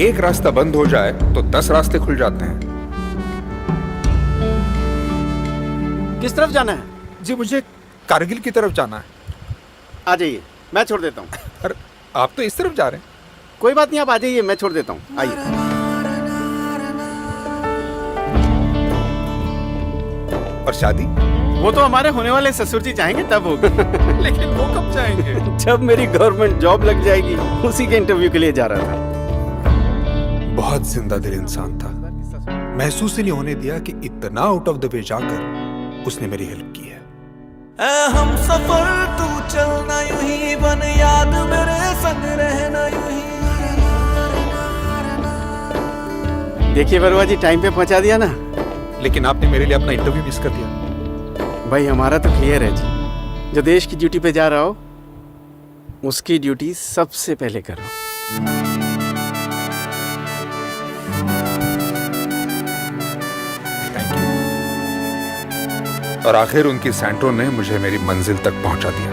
एक रास्ता बंद हो जाए तो 10 रास्ते खुल जाते हैं. किस तरफ जाना है? जी मुझे कारगिल की तरफ जाना है. आ जाइए, मैं छोड़ देता हूँ. अरे आप तो इस तरफ जा रहे हैं. कोई बात नहीं, आप आ जाइए, मैं छोड़ देता हूँ. आइए. और शादी? वो तो हमारे होने वाले ससुर जी चाहेंगे तब होगी. लेकिन वो कब जाएंगे? जब मेरी गवर्नमेंट जॉब लग जाएगी. उसी के इंटरव्यू के लिए जा रहा था. बहुत जिंदा दिल इंसान था। महसूस ही नहीं होने दिया कि इतना आउट ऑफ द वे जाकर उसने मेरी हेल्प की है। हम सफर तू चलना यूं ही, बन याद मेरे संग रहना यूं ही। देखिए बरुआ जी, टाइम पे पहुंचा दिया ना। लेकिन आपने मेरे लिए अपना इंटरव्यू मिस कर दिया। भाई हमारा तो क्लियर है जी, जो देश की ड्यूटी पे जा रहा हो उसकी ड्यूटी सबसे पहले करो। और आखिर उनकी सैंट्रो ने मुझे मेरी मंजिल तक पहुंचा दिया।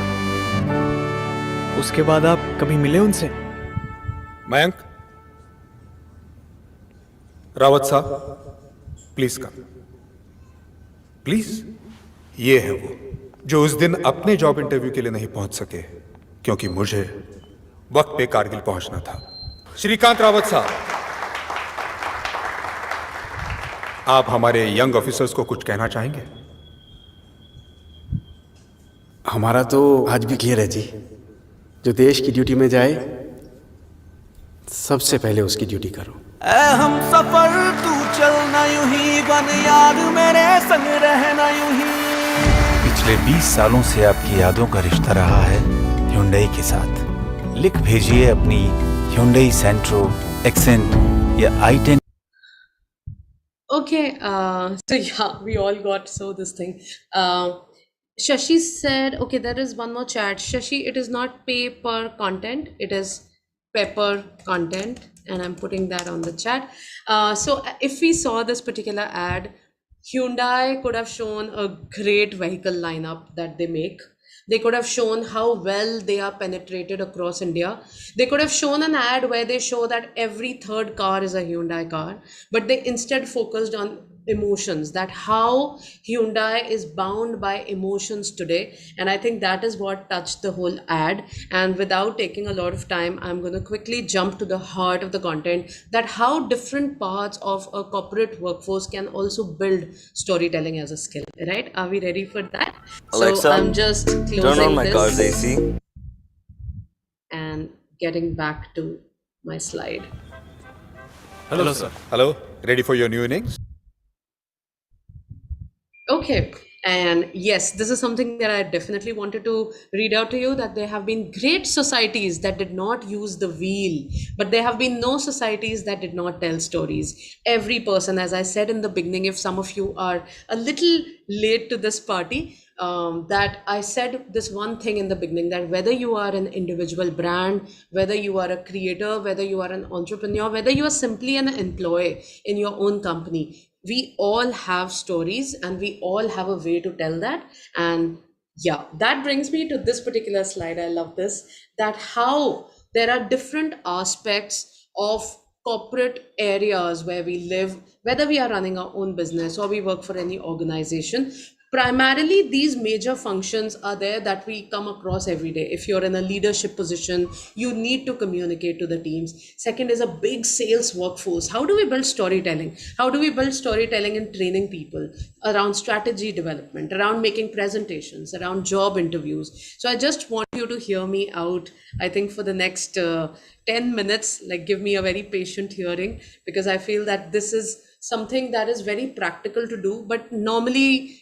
उसके बाद आप कभी मिले उनसे? मयंक, रावत साहब, प्लीज कम, प्लीज। ये है वो जो उस दिन अपने जॉब इंटरव्यू के लिए नहीं पहुंच सके क्योंकि मुझे वक्त पे कारगिल पहुंचना था। श्रीकांत रावत साहब, आप हमारे यंग ऑफिसर्स को कुछ कहना चाहेंगे? हमारा तो आज भी क्लियर है जी, जो देश की ड्यूटी में जाए सबसे पहले उसकी ड्यूटी करो। हम सफर तू चलना यूं ही, बन याद मेरे संग रहना यूं ही। पिछले 20 सालों से आपकी यादों का रिश्ता रहा है Hyundai के साथ। लिख भेजिए अपनी Hyundai Santro, Accent या i10। Okay, so yeah, we all got this thing. Shashi said, okay, there is one more chat. Shashi, it is not pay per content, it is pepper content, and I'm putting that on the chat. So if we saw this particular ad, Hyundai could have shown a great vehicle lineup that they make. They could have shown how well they are penetrated across India. They could have shown an ad where they show that every third car is a Hyundai car, but they instead focused on emotions, that how Hyundai is bound by emotions today. And I think that is what touched the whole ad. And without taking a lot of time, I'm going to quickly jump to the heart of the content, that how different parts of a corporate workforce can also build storytelling as a skill, right? Are we ready for that? Alexa, so I'm just closing turn on my this car's AC. and getting back to my slide. Hello, sir. Hello. Ready for your new innings? Okay, and yes, this is something that I definitely wanted to read out to you, that there have been great societies that did not use the wheel, but there have been no societies that did not tell stories. Every person, as I said in the beginning, if some of you are a little late to this party, that I said this one thing in the beginning, that whether you are an individual brand, whether you are a creator, whether you are an entrepreneur, whether you are simply an employee in your own company, we all have stories and we all have a way to tell that. And yeah, that brings me to this particular slide. I love this, that how there are different aspects of corporate areas where we live, whether we are running our own business or we work for any organization. Primarily, these major functions are there that we come across every day. If you're in a leadership position, you need to communicate to the teams. Second is a big sales workforce. How do we build storytelling? How do we build storytelling in training people around strategy development, around making presentations, around job interviews? So I just want you to hear me out, I think, for the next 10 minutes. Like, give me a very patient hearing, because I feel that this is something that is very practical to do, but normally,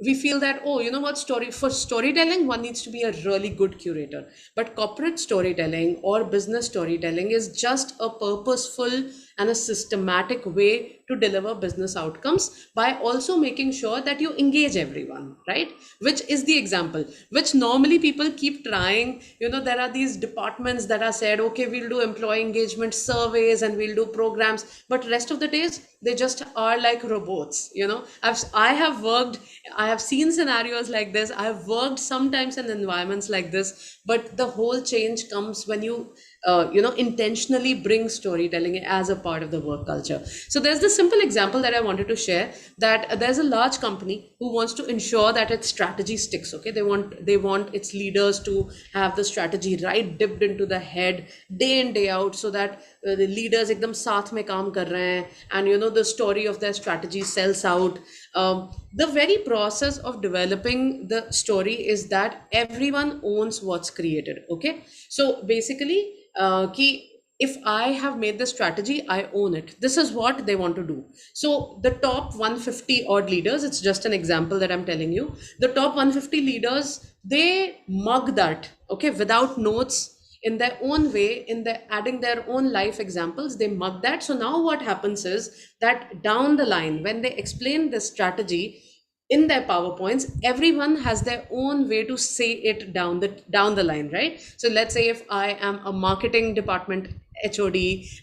we feel that, oh, you know what, for storytelling, one needs to be a really good curator. But corporate storytelling or business storytelling is just a purposeful and a systematic way to deliver business outcomes by also making sure that you engage everyone, right? Which is the example, which normally people keep trying. There are these departments that are said, okay, we'll do employee engagement surveys and we'll do programs, but rest of the days, they just are like robots. I have seen scenarios like this. I have worked sometimes in environments like this, but the whole change comes when you intentionally bring storytelling as a part of the work culture. So there's this simple example that I wanted to share, that there's a large company who wants to ensure that its strategy sticks. Okay, they want its leaders to have the strategy right dipped into the head day in day out, so that the leaders ekdam saath mein kaam kar rahe hain, and the story of their strategy sells out. The very process of developing the story is that everyone owns what's created. Okay, so basically, if I have made the strategy, I own it. This is what they want to do. So the top 150 odd leaders, it's just an example that I'm telling you. The top 150 leaders, they mug that, okay, without notes, in their own way, in the adding their own life examples, they mug that. So now what happens is that down the line, when they explain the strategy in their PowerPoints, everyone has their own way to say it down the line, right? So let's say if I am a marketing department HOD,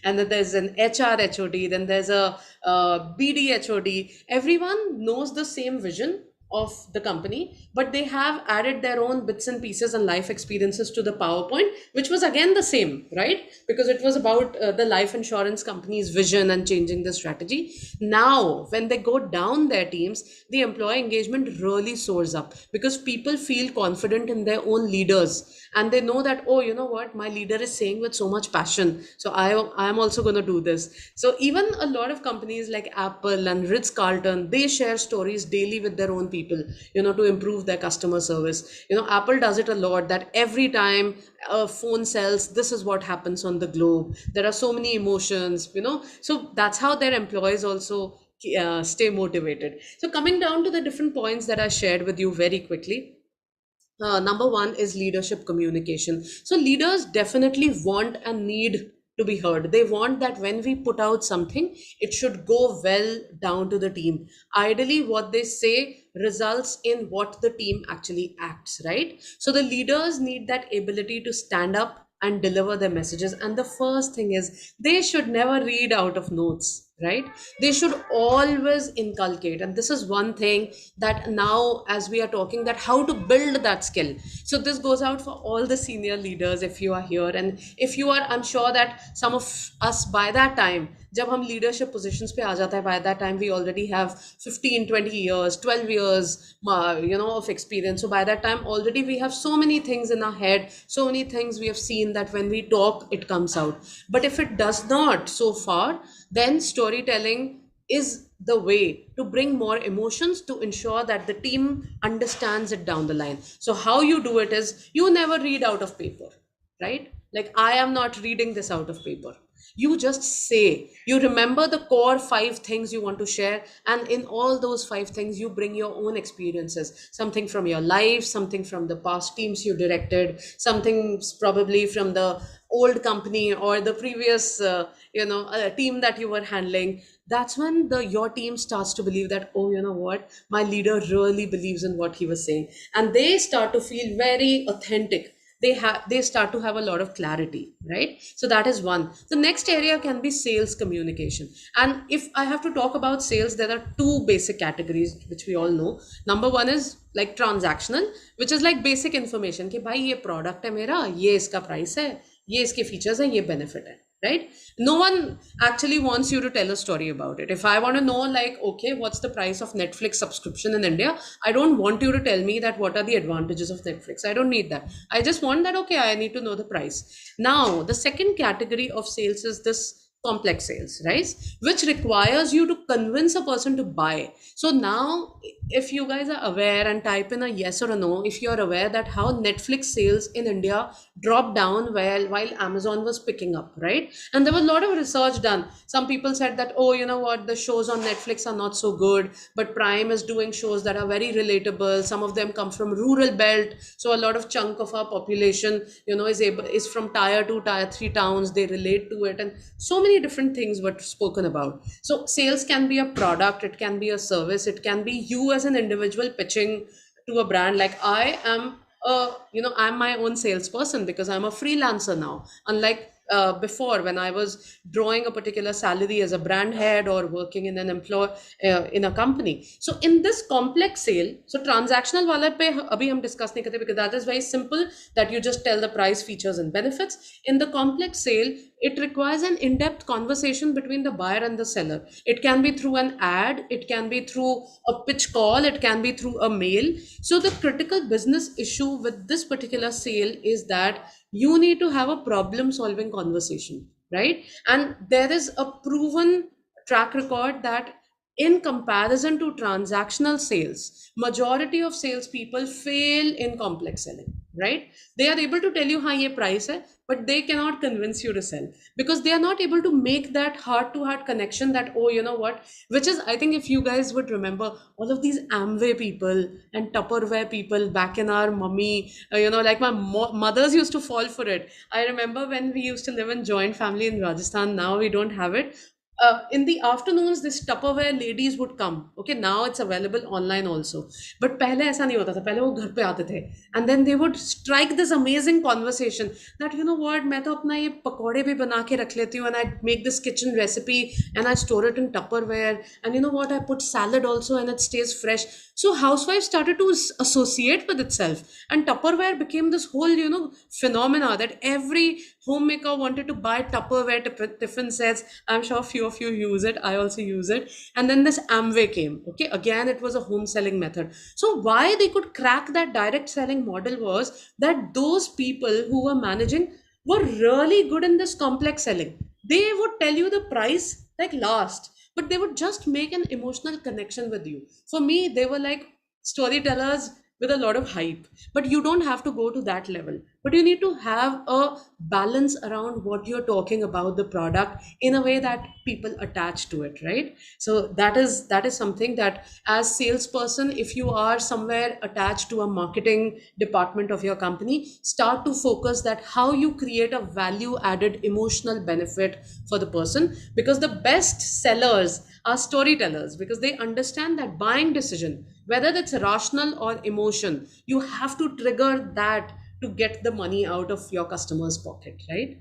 and then there's an HR HOD, then there's a BD HOD. Everyone knows the same vision of the company, but they have added their own bits and pieces and life experiences to the PowerPoint, which was again the same, right? Because it was about the life insurance company's vision and changing the strategy. Now, when they go down their teams, the employee engagement really soars up because people feel confident in their own leaders, and they know that, oh, you know what, my leader is saying with so much passion, so I am also going to do this. So even a lot of companies like Apple and Ritz-Carlton, they share stories daily with their own people, to improve their customer service. Apple does it a lot, that every time a phone sells, this is what happens on the globe. There are so many emotions, so that's how their employees also stay motivated. So coming down to the different points that I shared with you very quickly, number one is leadership communication. So leaders definitely want and need to be heard. They want that when we put out something, it should go well down to the team. Ideally, what they say results in what the team actually acts, right? So the leaders need that ability to stand up and deliver their messages. And the first thing is they should never read out of notes, right? They should always inculcate. And this is one thing that now, as we are talking, that how to build that skill. So this goes out for all the senior leaders if you are here. And if you are, I'm sure that some of us by that time, जब हम leadership positions पे आ जाता है, by that time we already have 15, 20 years, 12 years, of experience. So by that time already we have so many things in our head, so many things we have seen that when we talk, it comes out. But if it does not so far, then storytelling is the way to bring more emotions to ensure that the team understands it down the line. So how you do it is you never read out of paper, right? Like I am not reading this out of paper. You just say, you remember the core 5 things you want to share, and in all those 5 things you bring your own experiences, something from your life, something from the past teams you directed, something probably from the old company or the previous team that you were handling. That's when your team starts to believe that, oh, you know what, my leader really believes in what he was saying, and they start to feel very authentic. They start to have a lot of clarity, right? So that is one. The next area can be sales communication. And if I have to talk about sales, there are 2 basic categories which we all know. Number one is like transactional, which is like basic information कि भाई ये product है मेरा, ये इसका price है, ये इसके features हैं, ये benefit है, right? No one actually wants you to tell a story about it. If I want to know, like, okay, what's the price of Netflix subscription in India, I don't want you to tell me that what are the advantages of Netflix. I don't need that. I just want that, okay, I need to know the price. Now the second category of sales is this complex sales, right? Which requires you to convince a person to buy. So now, if you guys are aware and type in a yes or a no, if you're aware that how Netflix sales in India dropped down while Amazon was picking up, right? And there was a lot of research done. Some people said that, oh, you know what, the shows on Netflix are not so good, but Prime is doing shows that are very relatable. Some of them come from rural belt, so a lot of chunk of our population, is from tier 2, tier 3 towns. They relate to it, and so many different things were spoken about. So sales can be a product, it can be a service, it can be you as an individual pitching to a brand. Like I am I'm my own salesperson because I'm a freelancer now, unlike before when I was drawing a particular salary as a brand head or working in an in a company. So in this complex sale, so transactional wala pe abhi hum discuss nahi karte because that is very simple, that you just tell the price, features and benefits. In the complex sale, it requires an in-depth conversation between the buyer and the seller. It can be through an ad, it can be through a pitch call, it can be through a mail. So the critical business issue with this particular sale is that you need to have a problem solving conversation, right? And there is a proven track record that in comparison to transactional sales, majority of salespeople fail in complex selling, right? They are able to tell you, "Haan, ye price hai," but they cannot convince you to sell because they are not able to make that heart to heart connection that, oh, you know what, which is, I think, if you guys would remember, all of these Amway people and Tupperware people back in our mummy, like my mothers used to fall for it. I remember when we used to live in joint family in Rajasthan. Now we don't have it. In the afternoons, this Tupperware ladies would come. Okay, now it's available online also. But पहले ऐसा नहीं होता था. पहले वो घर पे आते थे, and then they would strike this amazing conversation that, you know what, मैं तो अपना ये पकौड़े भी बना के रख लेती हूँ, and I make this kitchen recipe and I store it in Tupperware, and you know what, I put salad also and it stays fresh. So housewives started to associate with itself, and Tupperware became this whole, phenomena that every homemaker wanted to buy Tupperware tiffin sets. I'm sure few of you use it. I also use it. And then this Amway came. Okay, again, it was a home selling method. So why they could crack that direct selling model was that those people who were managing were really good in this complex selling. They would tell you the price like last, but they would just make an emotional connection with you. For me, they were like storytellers with a lot of hype, but you don't have to go to that level, but you need to have a balance around what you're talking about the product in a way that people attach to it, right? So that is something that, as salesperson, if you are somewhere attached to a marketing department of your company, start to focus that how you create a value added emotional benefit for the person, because the best sellers are storytellers, because they understand that buying decision, whether it's rational or emotion, you have to trigger that to get the money out of your customer's pocket, right?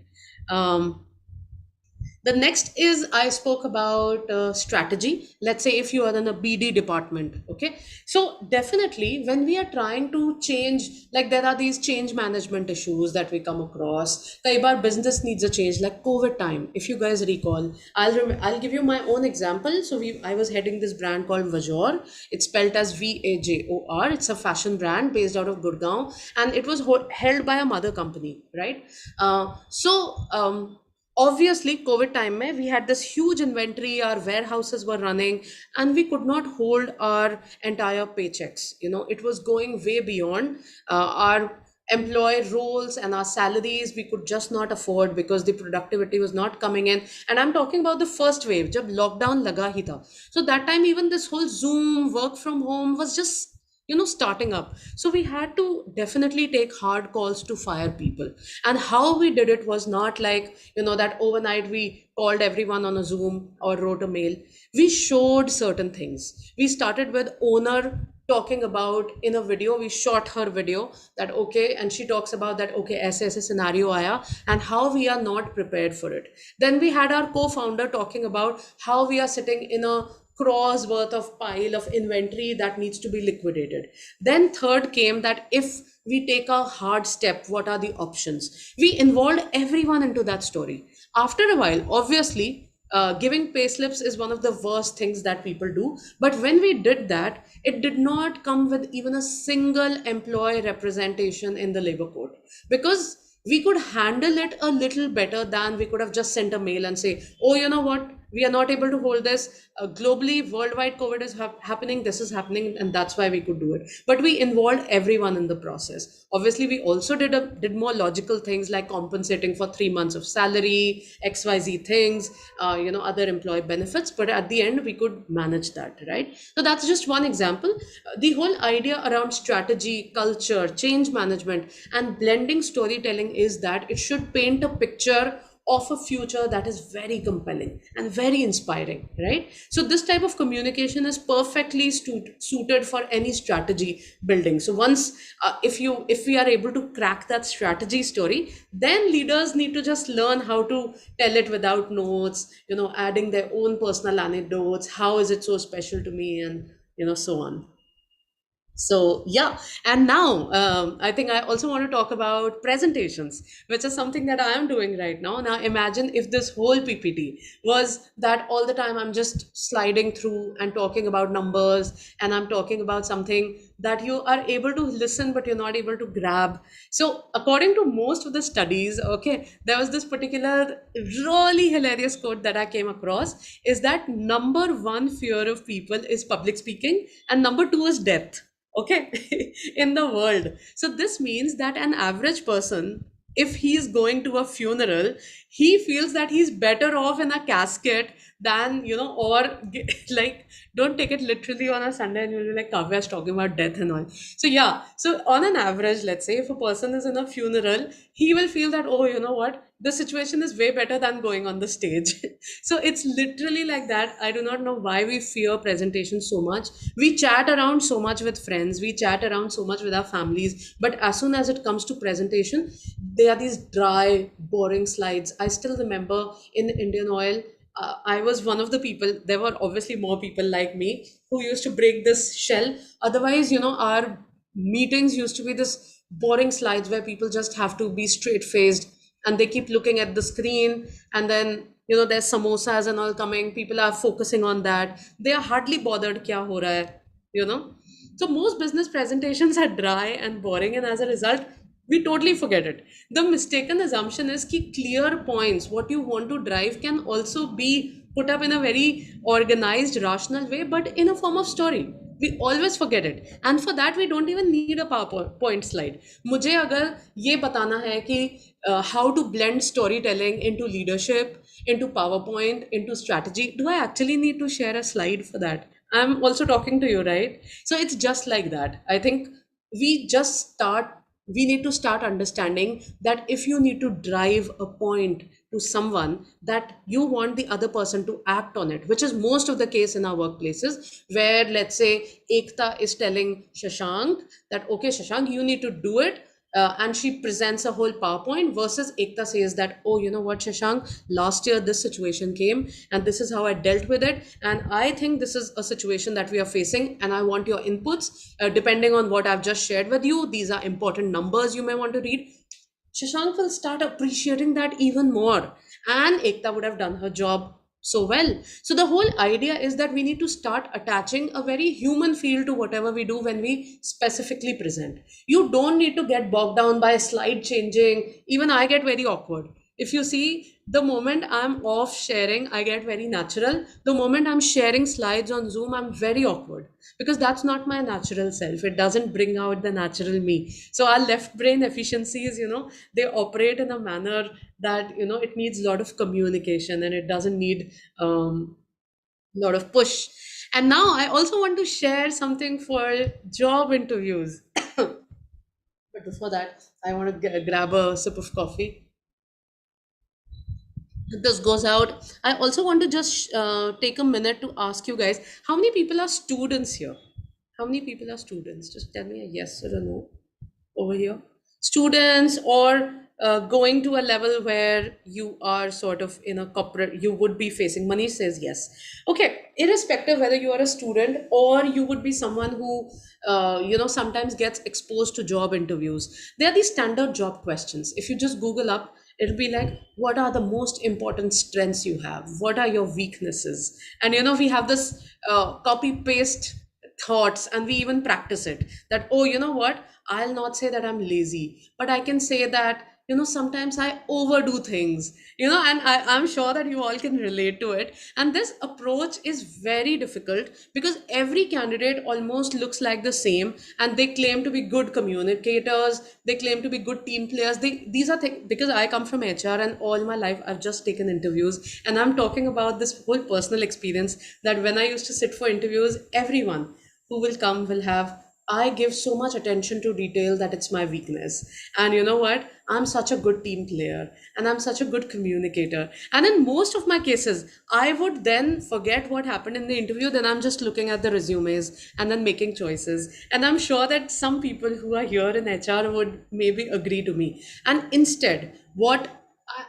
The next is, I spoke about strategy. Let's say if you are in a BD department, okay? So definitely when we are trying to change, like there are these change management issues that we come across. Kai bar business needs a change, like COVID time. If you guys recall, I'll give you my own example. So I was heading this brand called Vajor. It's spelled as VAJOR. It's a fashion brand based out of Gurgaon, and it was held by a mother company, right? Obviously, COVID time mein, we had this huge inventory, our warehouses were running, and we could not hold our entire paychecks. It was going way beyond our employee roles and our salaries. We could just not afford because the productivity was not coming in. And I'm talking about the first wave, jab lockdown laga hi tha. So that time, even this whole Zoom work from home was just starting up. So we had to definitely take hard calls to fire people. And how we did it was not like, that overnight we called everyone on a Zoom or wrote a mail. We showed certain things. We started with owner talking about in a video. We shot her video that, okay, and she talks about that, okay, aise scenario aaya, and how we are not prepared for it. Then we had our co-founder talking about how we are sitting in a crores worth of pile of inventory that needs to be liquidated. Then third came that if we take a hard step, what are the options? We involved everyone into that story. After a while, obviously, giving pay slips is one of the worst things that people do. But when we did that, it did not come with even a single employee representation in the labor code, because we could handle it a little better than we could have just sent a mail and say, oh, you know what, we are not able to hold this. Globally, worldwide, COVID is happening, this is happening, and that's why we could do it. But we involved everyone in the process. Obviously, we also did more logical things like compensating for 3 months of salary, XYZ things, other employee benefits. But at the end, we could manage that, right? So that's just one example. The whole idea around strategy, culture, change management, and blending storytelling is that it should paint a picture of a future that is very compelling and very inspiring, right? So this type of communication is perfectly suited for any strategy building. So once, if we are able to crack that strategy story, then leaders need to just learn how to tell it without notes, adding their own personal anecdotes. How is it so special to me? And, so on. So yeah, and now I think I also want to talk about presentations, which is something that I am doing right now. Now imagine if this whole PPT was that all the time I'm just sliding through and talking about numbers, and I'm talking about something that you are able to listen but you're not able to grab. So according to most of the studies, okay, there was this particular really hilarious quote that I came across, is that number one fear of people is public speaking, and number two is death, okay, in the world. So this means that an average person, if he's going to a funeral, he feels that he's better off in a casket than, or like, don't take it literally on a Sunday and you'll be like, Kavya's talking about death and all. So yeah, so on an average, let's say if a person is in a funeral, he will feel that, oh, you know what, the situation is way better than going on the stage. So it's literally like that. I do not know why we fear presentation so much. We chat around so much with friends, we chat around so much with our families, but as soon as it comes to presentation, they are these dry, boring slides. I still remember in Indian Oil, I was one of the people, there were obviously more people like me who used to break this shell. Otherwise, our meetings used to be this boring slides where people just have to be straight faced and they keep looking at the screen, and then there's samosas and all coming, people are focusing on that, they are hardly bothered kya ho raha hai, you know so most business presentations are dry and boring, and as a result we totally forget it. The mistaken assumption is that clear points, what you want to drive, can also be put up in a very organized, rational way, but in a form of story. We always forget it, and for that we don't even need a PowerPoint slide. मुझे अगर ये बताना है कि how to blend storytelling into leadership, into PowerPoint, into strategy, do I actually need to share a slide for that? I'm also talking to you, right? So it's just like that. I think we just start we need to start understanding that if you need to drive a point to someone, that you want the other person to act on it, which is most of the case in our workplaces, where let's say Ekta is telling Shashank that, okay, Shashank, you need to do it. And she presents a whole PowerPoint, versus Ekta says that, oh, you know what, Shashank, last year this situation came and this is how I dealt with it. And I think this is a situation that we are facing and I want your inputs. Depending on what I've just shared with you, these are important numbers you may want to read. Shashank will start appreciating that even more. And Ekta would have done her job so well. So the whole idea is that we need to start attaching a very human feel to whatever we do when we specifically present. You don't need to get bogged down by slide changing. Even I get very awkward. If you see, the moment I'm off sharing, I get very natural. The moment I'm sharing slides on Zoom, I'm very awkward because that's not my natural self. It doesn't bring out the natural me. So our left brain efficiencies, they operate in a manner that, it needs a lot of communication and it doesn't need a lot of push. And now I also want to share something for job interviews. But before that, I want to grab a sip of coffee. This goes out. I also want to just take a minute to ask you guys, how many people are students here? How many people are students? Just tell me a yes or a no over here. Students, or going to a level where you are sort of in a corporate, you would be facing, Manish says yes. Okay, irrespective whether you are a student or you would be someone who, sometimes gets exposed to job interviews. They are the standard job questions. If you just Google up, it'll be like, what are the most important strengths you have? What are your weaknesses? And we have this copy paste thoughts, and we even practice it, that, oh, you know what, I'll not say that I'm lazy, but I can say that, sometimes I overdo things, and I'm sure that you all can relate to it. And this approach is very difficult because every candidate almost looks like the same, and they claim to be good communicators, they claim to be good team players. These are things, because I come from HR and all my life I've just taken interviews, and I'm talking about this whole personal experience, that when I used to sit for interviews, everyone who will come will have, I give so much attention to detail that it's my weakness. And you know what? I'm such a good team player and I'm such a good communicator. And in most of my cases, I would then forget what happened in the interview. Then I'm just looking at the resumes and then making choices. And I'm sure that some people who are here in HR would maybe agree to me. And instead, what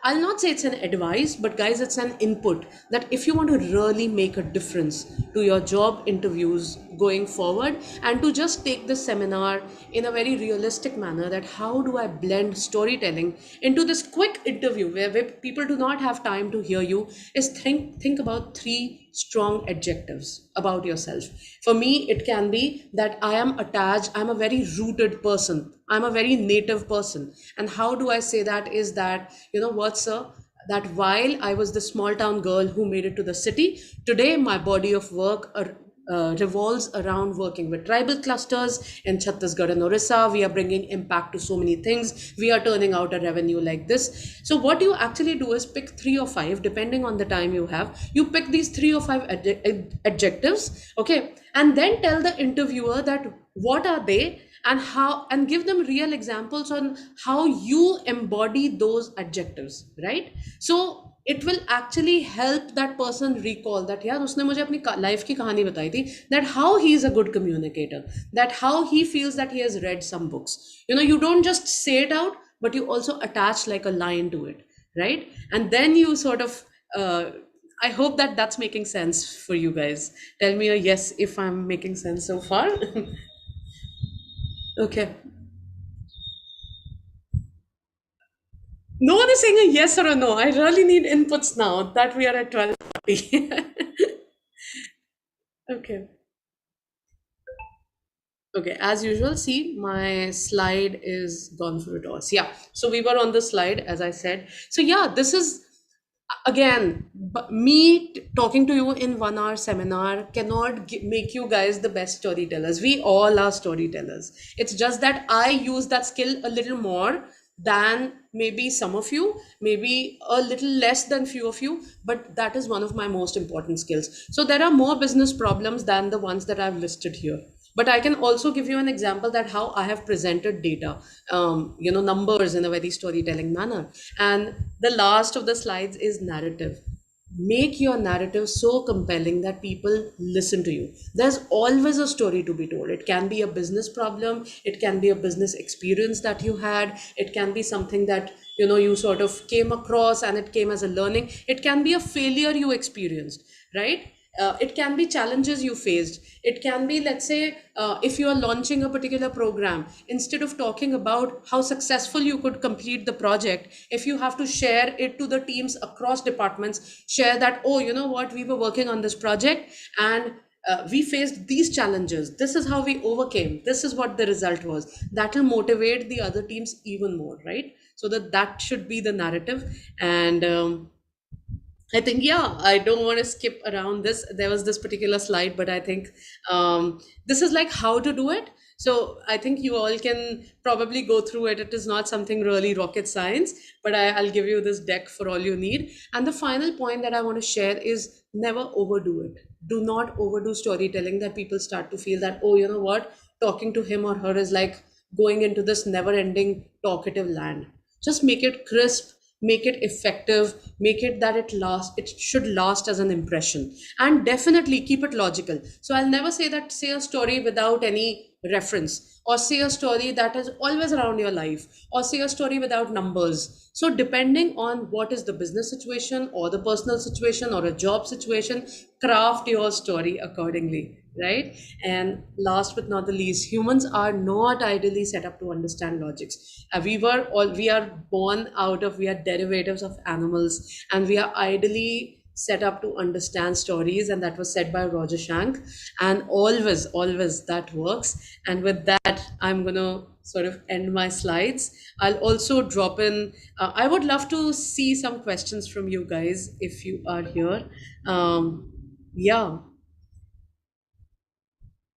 I'll not say it's an advice, but guys, it's an input that if you want to really make a difference to your job interviews going forward, and to just take this seminar in a very realistic manner, that how do I blend storytelling into this quick interview where people do not have time to hear you, is think about three strong adjectives about yourself. For me, it can be that I am attached, I'm a very rooted person, I'm a very native person. And how do I say that is that, you know what, sir? That while I was the small town girl who made it to the city, today my body of work revolves around working with tribal clusters in Chhattisgarh and Orissa. We are bringing impact to so many things. We are turning out a revenue like this. So what you actually do is pick 3 or 5, depending on the time you have. You pick these 3 or 5 adjectives, okay, and then tell the interviewer that what are they, and how, and give them real examples on how you embody those adjectives, right? So it will actually help that person recall that यार उसने मुझे अपनी life की कहानी बताई थी, that how he is a good communicator, that how he feels that he has read some books. You know, you don't just say it out, but you also attach like a line to it, right? And then you sort of I hope that that's making sense for you guys. Tell me a yes if I'm making sense so far. Okay. No one is saying a yes or a no. I really need inputs now that we are at 12:40. Okay. Okay, as usual, see, my slide is gone for a toss. Yeah, so we were on the slide, as I said. So yeah, this is, again, me talking to you in 1 hour seminar cannot make you guys the best storytellers. We all are storytellers. It's just that I use that skill a little more than maybe some of you, maybe a little less than few of you, but that is one of my most important skills. So there are more business problems than the ones that I've listed here. But I can also give you an example that how I have presented data, you know, numbers in a very storytelling manner. And the last of the slides is narrative. Make your narrative so compelling that people listen to you. There's always a story to be told. It can be a business problem, it can be a business experience that you had, it can be something that, you know, you sort of came across and it came as a learning. It can be a failure you experienced, right? It can be challenges you faced. It can be, let's say, if you are launching a particular program, instead of talking about how successful you could complete the project, if you have to share it to the teams across departments, share that, oh, you know what, we were working on this project and we faced these challenges. This is how we overcame. This is what the result was. That will motivate the other teams even more, right? So that should be the narrative. And I think, yeah, I don't want to skip around this. There was this particular slide, but I think this is like how to do it. So I think you all can probably go through it. It is not something really rocket science, but I'll give you this deck for all you need. And the final point that I want to share is never overdo it. Do not overdo storytelling that people start to feel that, oh, you know what, talking to him or her is like going into this never ending talkative land. Just make it crisp, make it effective, make it that it should last as an impression, and definitely keep it logical. So I'll never say that say a story without any reference, or say a story that is always around your life, or say a story without numbers. So depending on what is the business situation or the personal situation or a job situation, craft your story accordingly, right? And last but not the least, humans are not ideally set up to understand logics. We are born out of, we are derivatives of animals, and we are ideally set up to understand stories, and that was said by Roger Shank, and always that works. And with that, I'm gonna sort of end my slides. I'll also drop in, I would love to see some questions from you guys if you are here. Yeah.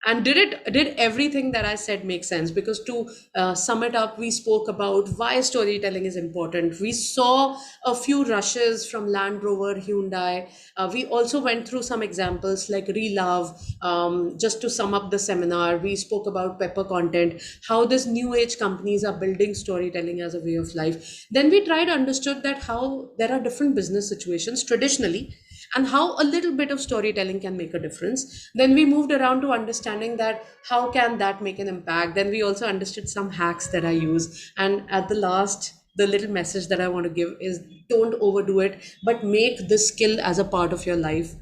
And did everything that I said make sense? Because to sum it up, we spoke about why storytelling is important. We saw a few rushes from Land Rover, Hyundai. We also went through some examples like Relove. Just to sum up the seminar, we spoke about Pepper Content, how these new age companies are building storytelling as a way of life. Then we tried to understood that how there are different business situations traditionally, and how a little bit of storytelling can make a difference. Then we moved around to understanding that how can that make an impact. Then we also understood some hacks that I use. And at the last, the little message that I want to give is don't overdo it, but make this skill as a part of your life.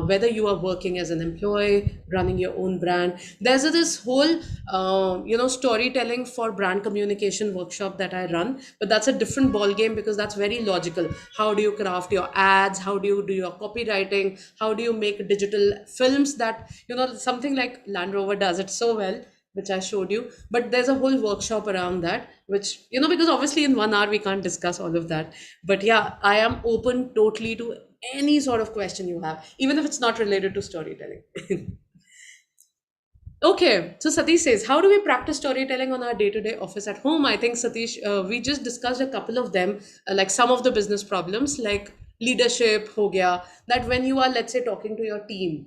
Whether you are working as an employee, running your own brand, there's this whole, storytelling for brand communication workshop that I run, but that's a different ball game because that's very logical. How do you craft your ads? How do you do your copywriting? How do you make digital films that, something like Land Rover does it so well, which I showed you. But there's a whole workshop around that, which, because obviously in 1 hour we can't discuss all of that. But yeah, I am open totally to any sort of question you have, even if it's not related to storytelling. Okay, so Satish says, how do we practice storytelling on our day-to-day office at home? I think, Satish, we just discussed a couple of them, like some of the business problems, like leadership, ho gaya, that when you are, let's say, talking to your team,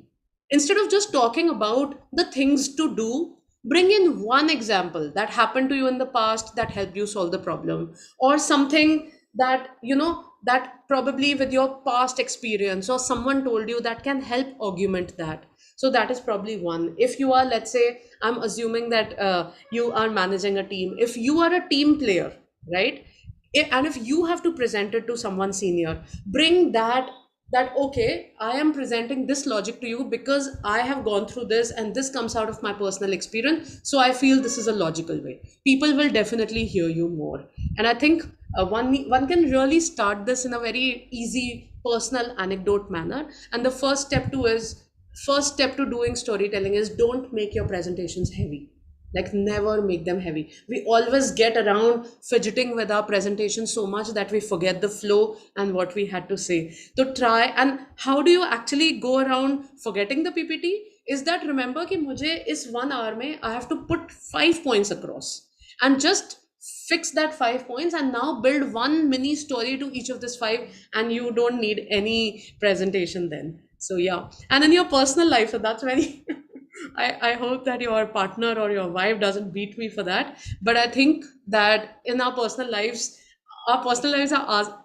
instead of just talking about the things to do, bring in one example that happened to you in the past that helped you solve the problem, or something that, that probably with your past experience or someone told you that can help augment that. So that is probably one. If you are, let's say, I'm assuming that you are managing a team. If you are a team player, right? And if you have to present it to someone senior, bring that okay, I am presenting this logic to you because I have gone through this and this comes out of my personal experience. So I feel this is a logical way. People will definitely hear you more. And I think one can really start this in a very easy personal anecdote manner. And the first step to doing storytelling is don't make your presentations heavy. Like, never make them heavy. We always get around fidgeting with our presentation so much that we forget the flow and what we had to say. So try, and how do you actually go around forgetting the PPT? Is that, remember कि मुझे इस 1 hour में I have to put 5 points across, and just fix that 5 points and now build one mini story to each of these 5, and you don't need any presentation then. So yeah, and in your personal life, so that's very I hope that your partner or your wife doesn't beat me for that. But I think that in our personal lives are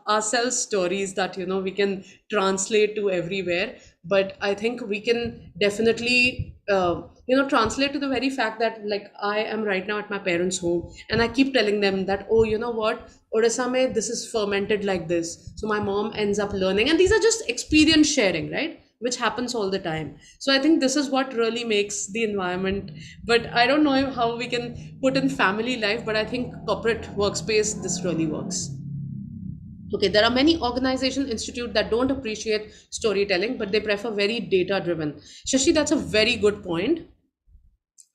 ourselves stories that, we can translate to everywhere. But I think we can definitely, translate to the very fact that, like, I am right now at my parents' home and I keep telling them that, oh, you know what, Odisha mein this is fermented like this. So my mom ends up learning, and these are just experience sharing, right? Which happens all the time. So I think this is what really makes the environment. But I don't know how we can put in family life, but I think corporate workspace, this really works. Okay, there are many organization institute that don't appreciate storytelling, but they prefer very data driven. Shashi, that's a very good point.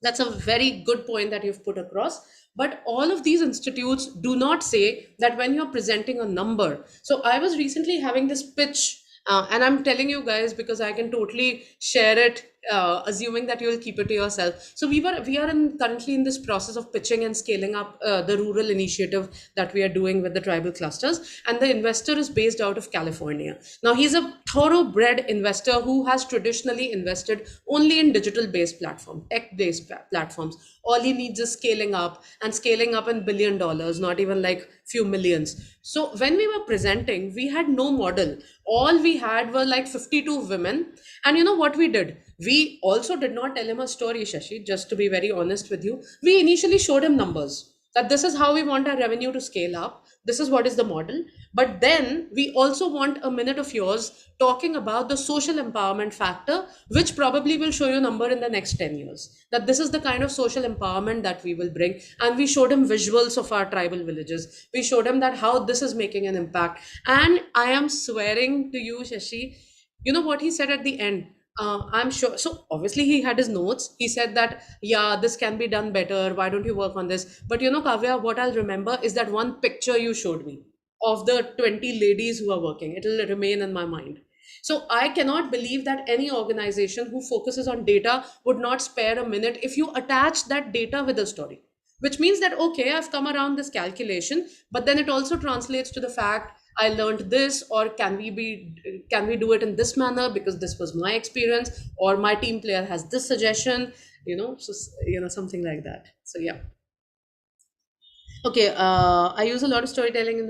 That's a very good point that you've put across. But all of these institutes do not say that when you're presenting a number. So I was recently having this pitch, and I'm telling you guys because I can totally share it, assuming that you'll keep it to yourself. So we are currently in this process of pitching and scaling up the rural initiative that we are doing with the tribal clusters. And the investor is based out of California. Now he's a thoroughbred investor who has traditionally invested only in digital-based platform, tech-based platforms. All he needs is scaling up in $1 billion, not even like few millions. So when we were presenting, we had no model. All we had were like 52 women. And you know what we did? We also did not tell him a story, Shashi, just to be very honest with you. We initially showed him numbers, that this is how we want our revenue to scale up. This is what is the model. But then we also want a minute of yours talking about the social empowerment factor, which probably will show you a number in the next 10 years. That this is the kind of social empowerment that we will bring. And we showed him visuals of our tribal villages. We showed him that how this is making an impact. And I am swearing to you, Shashi, you know what he said at the end? I'm sure. So obviously he had his notes. He said that, yeah, this can be done better. Why don't you work on this? But you know, Kavya, what I'll remember is that one picture you showed me of the 20 ladies who are working. It'll remain in my mind. So I cannot believe that any organization who focuses on data would not spare a minute if you attach that data with a story, which means that, okay, I've come around this calculation, but then it also translates to the fact I learned this, or can we do it in this manner because this was my experience, or my team player has this suggestion, something like that. So yeah. Okay, I use a lot of storytelling in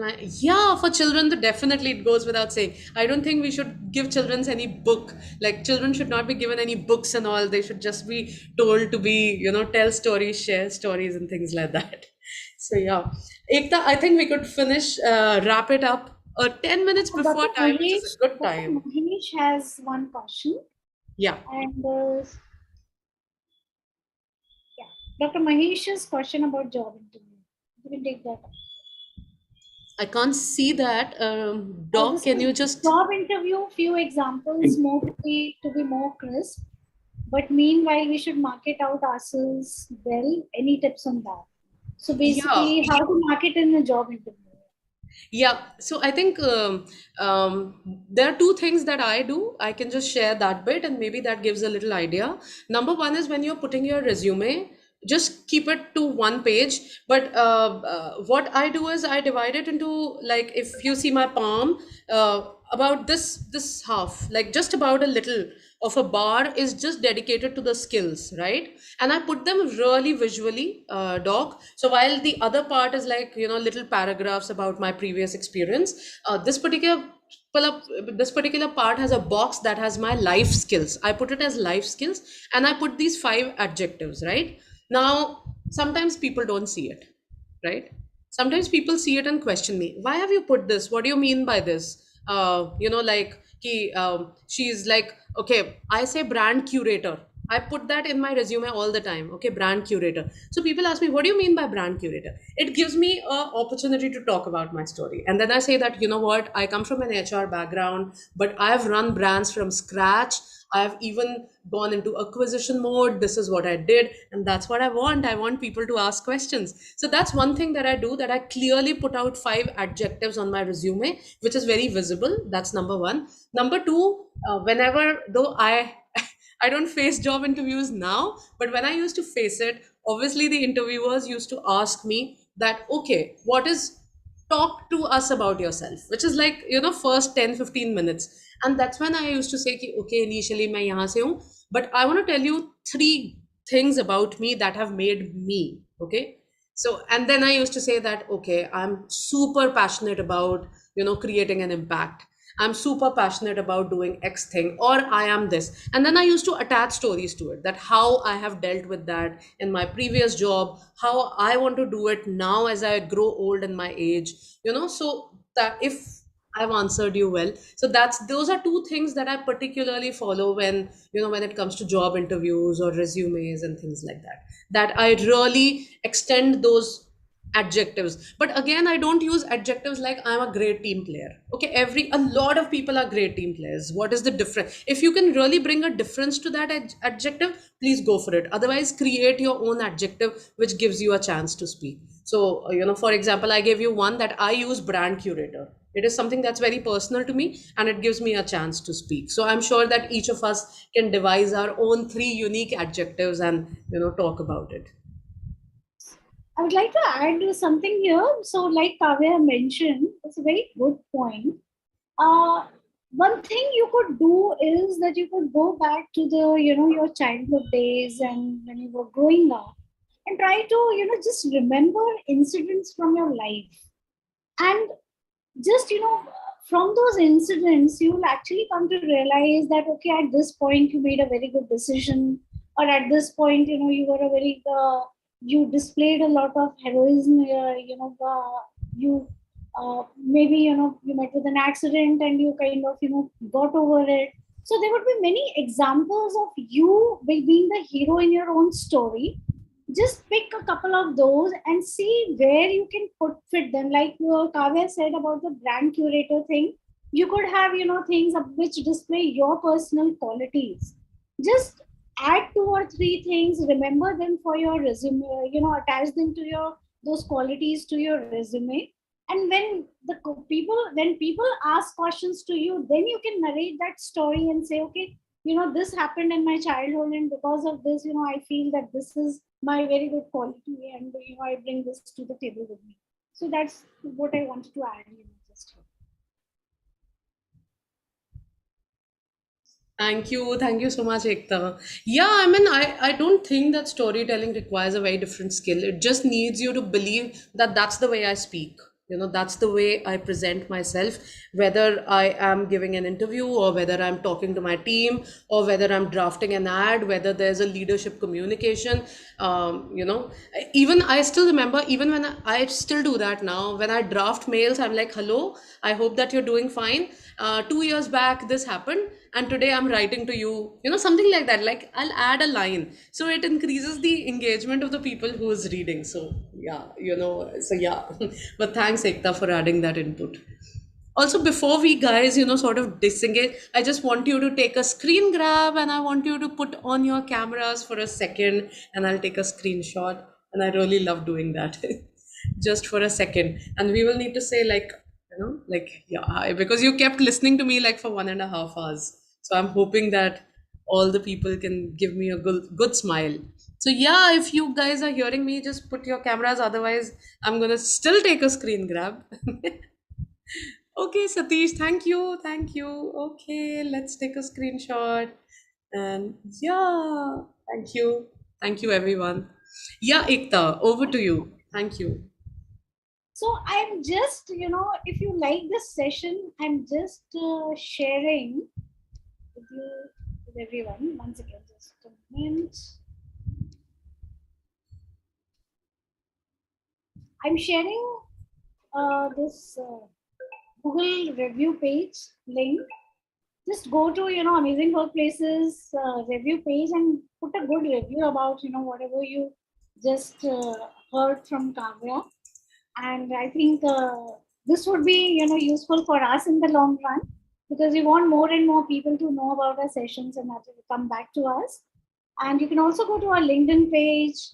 for children, definitely it goes without saying. I don't think we should give children any book. Like, children should not be given any books and all. They should just be told to be, tell stories, share stories and things like that. So yeah, Ekta, I think we could finish, wrap it up 10 minutes before time, which is a good Dr. time. Mahesh has one question. Yeah. And yeah, Dr. Mahesh's question about job interview. You can take that up. I can't see that. Doc, This can is you just? job interview, few examples more to be more crisp. But meanwhile, we should market out ourselves well. Any tips on that? So Yeah. basically, how to market in a job interview. Yeah, so I think there are two things that I do. I can just share that bit and maybe that gives a little idea. Number one is when you're putting your resume, just keep it to one page. But what I do is I divide it into, like, if you see my palm, about this half, like just about a little of a bar is just dedicated to the skills, right? And I put them really visually, Doc. So while the other part is like, little paragraphs about my previous experience, this particular part has a box that has my life skills. I put it as life skills, and I put these 5 adjectives, right? Now, sometimes people don't see it, right? Sometimes people see it and question me, why have you put this? What do you mean by this? Like she's like, okay, I say brand curator. I put that in my resume all the time. Okay, brand curator. So people ask me, what do you mean by brand curator? It gives me a opportunity to talk about my story. And then I say that, you know what, I come from an HR background, but I've run brands from scratch. I've even gone into acquisition mode. This is what I did. And that's what I want. I want people to ask questions. So that's one thing that I do, that I clearly put out 5 adjectives on my resume, which is very visible. That's number one. Number two, whenever, though I don't face job interviews now, but when I used to face it, obviously the interviewers used to ask me that, okay, what is, talk to us about yourself, which is like, first 10-15 minutes. And that's when I used to say, ki, okay, initially main yahan se hu, but I want to tell you 3 things about me that have made me, okay? So, and then I used to say that, okay, I'm super passionate about, creating an impact. I'm super passionate about doing X thing, or I am this. And then I used to attach stories to it, that how I have dealt with that in my previous job, how I want to do it now as I grow old in my age, so that if I've answered you well. So those are 2 things that I particularly follow when, when it comes to job interviews or resumes and things like that, that I really extend those adjectives. But again, I don't use adjectives like I'm a great team player. Okay, a lot of people are great team players. What is the difference? If you can really bring a difference to that adjective, please go for it. Otherwise, create your own adjective which gives you a chance to speak. So, for example, I gave you one, that I use brand curator. It is something that's very personal to me, and it gives me a chance to speak. So I'm sure that each of us can devise our own 3 unique adjectives and, talk about it. I would like to add something here. So, like Kavya mentioned, it's a very good point. One thing you could do is that you could go back to the, your childhood days and when you were growing up, and try to, just remember incidents from your life. And just, from those incidents, you will actually come to realize that, okay, at this point, you made a very good decision, or at this point, you were a very, you displayed a lot of heroism, you maybe you met with an accident and you kind of got over it. So there would be many examples of you being the hero in your own story. Just pick a couple of those and see where you can fit them. Like Kavya said about the brand curator thing, you could have things which display your personal qualities. Just add 2 or 3 things, remember them for your resume, attach them to your those qualities to your resume. And when people ask questions to you, then you can narrate that story and say, okay, this happened in my childhood, and because of this, I feel that this is my very good quality, and I bring this to the table with me. So that's what I wanted to add. Just here. Thank you so much, Ekta. Yeah, I mean, I don't think that storytelling requires a very different skill. It just needs you to believe that that's the way I speak. That's the way I present myself, whether I am giving an interview or whether I'm talking to my team or whether I'm drafting an ad, whether there's a leadership communication. Even I still remember, even when I still do that now, when I draft mails, I'm like, hello, I hope that you're doing fine. 2 years back, this happened, and today I'm writing to you, something like that. Like, I'll add a line. So it increases the engagement of the people who is reading. So, yeah. But thanks, Ekta, for adding that input. Also, before we guys, sort of disengage, I just want you to take a screen grab and I want you to put on your cameras for a second and I'll take a screenshot. And I really love doing that. Just for a second. And we will need to say yeah, because you kept listening to me like for 1.5 hours. So I'm hoping that all the people can give me a good smile. So yeah, if you guys are hearing me, just put your cameras. Otherwise, I'm gonna still take a screen grab. Okay, Satish, thank you. Thank you. Okay, let's take a screenshot. And yeah, thank you. Thank you, everyone. Yeah, Ekta, over to you. Thank you. So I'm just, if you like this session, I'm just sharing with everyone. Once again, just a minute. I'm sharing this Google review page link. Just go to, Amazing Workplaces review page and put a good review about, whatever you just heard from Kavya. And I think this would be, useful for us in the long run, because we want more and more people to know about our sessions and that will come back to us. And you can also go to our LinkedIn page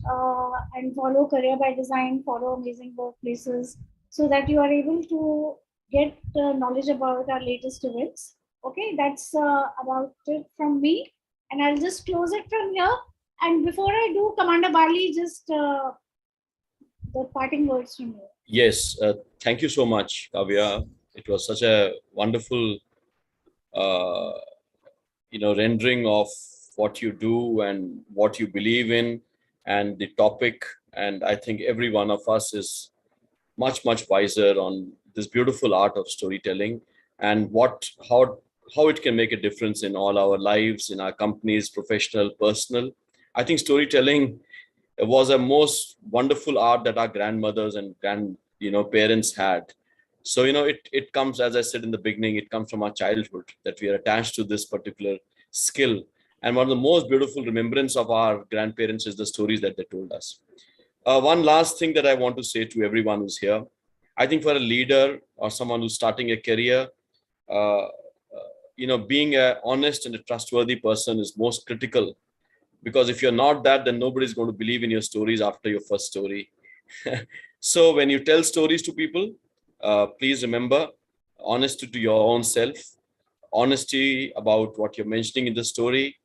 and follow Career by Design, follow Amazing Workplaces, so that you are able to get knowledge about our latest events. Okay, that's about it from me. And I'll just close it from here. And before I do, Commander Bali, just the parting words from you. Yes, thank you so much, Kavya. It was such a wonderful, rendering of what you do and what you believe in and the topic. And I think every one of us is much, much wiser on this beautiful art of storytelling and how it can make a difference in all our lives, in our companies, professional, personal. I think storytelling was a most wonderful art that our grandmothers and parents had. So it comes, as I said in the beginning, it comes from our childhood that we are attached to this particular skill. And one of the most beautiful remembrance of our grandparents is the stories that they told us. One last thing that I want to say to everyone who's here, I think for a leader or someone who's starting a career, being an honest and a trustworthy person is most critical. Because if you're not that, then nobody's going to believe in your stories after your first story. So when you tell stories to people, please remember honesty to your own self, honesty about what you're mentioning in the story,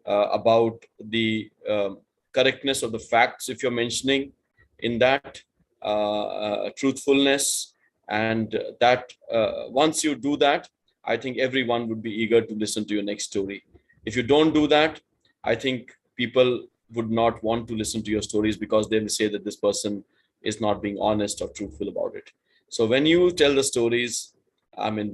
about the correctness of the facts if you're mentioning in that, truthfulness. And that once you do that, I think everyone would be eager to listen to your next story. If you don't do that, I think people would not want to listen to your stories because they will say that this person is not being honest or truthful about it. So when you tell the stories,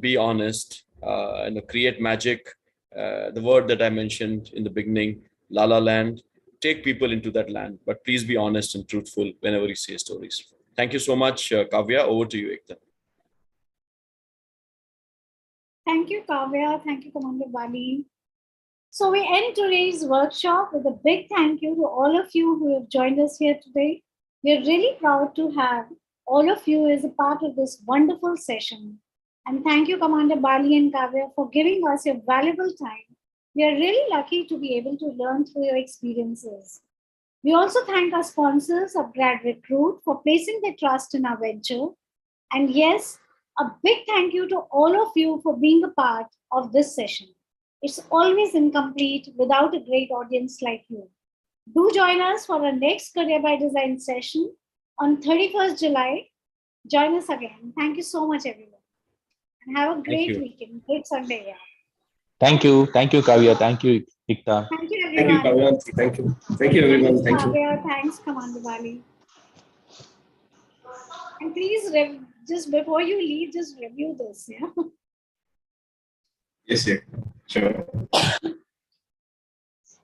be honest and create magic. The word that I mentioned in the beginning, La La Land, take people into that land, but please be honest and truthful whenever you say stories. Thank you so much, Kavya. Over to you, Ekta. Thank you, Kavya. Thank you, Commander Bali. So we end today's workshop with a big thank you to all of you who have joined us here today. We are really proud to have all of you as a part of this wonderful session. And thank you, Commander Bali and Kavya, for giving us your valuable time. We are really lucky to be able to learn through your experiences. We also thank our sponsors, Upgrad Recruit, for placing their trust in our venture. And yes, a big thank you to all of you for being a part of this session. It's always incomplete without a great audience like you. Do join us for our next Career by Design session on 31st July. Join us again. Thank you so much, everyone. And have a great weekend. Great Sunday. Yeah. Thank you. Thank you, Kavya. Thank you, Ekta. Thank you, everyone. Thank you, Kavya. Thank you. Thank you, everyone. Thank you. Kavya. Thanks, Commander Bali. And please just before you leave, just review this, yeah? Yes, yeah, sure.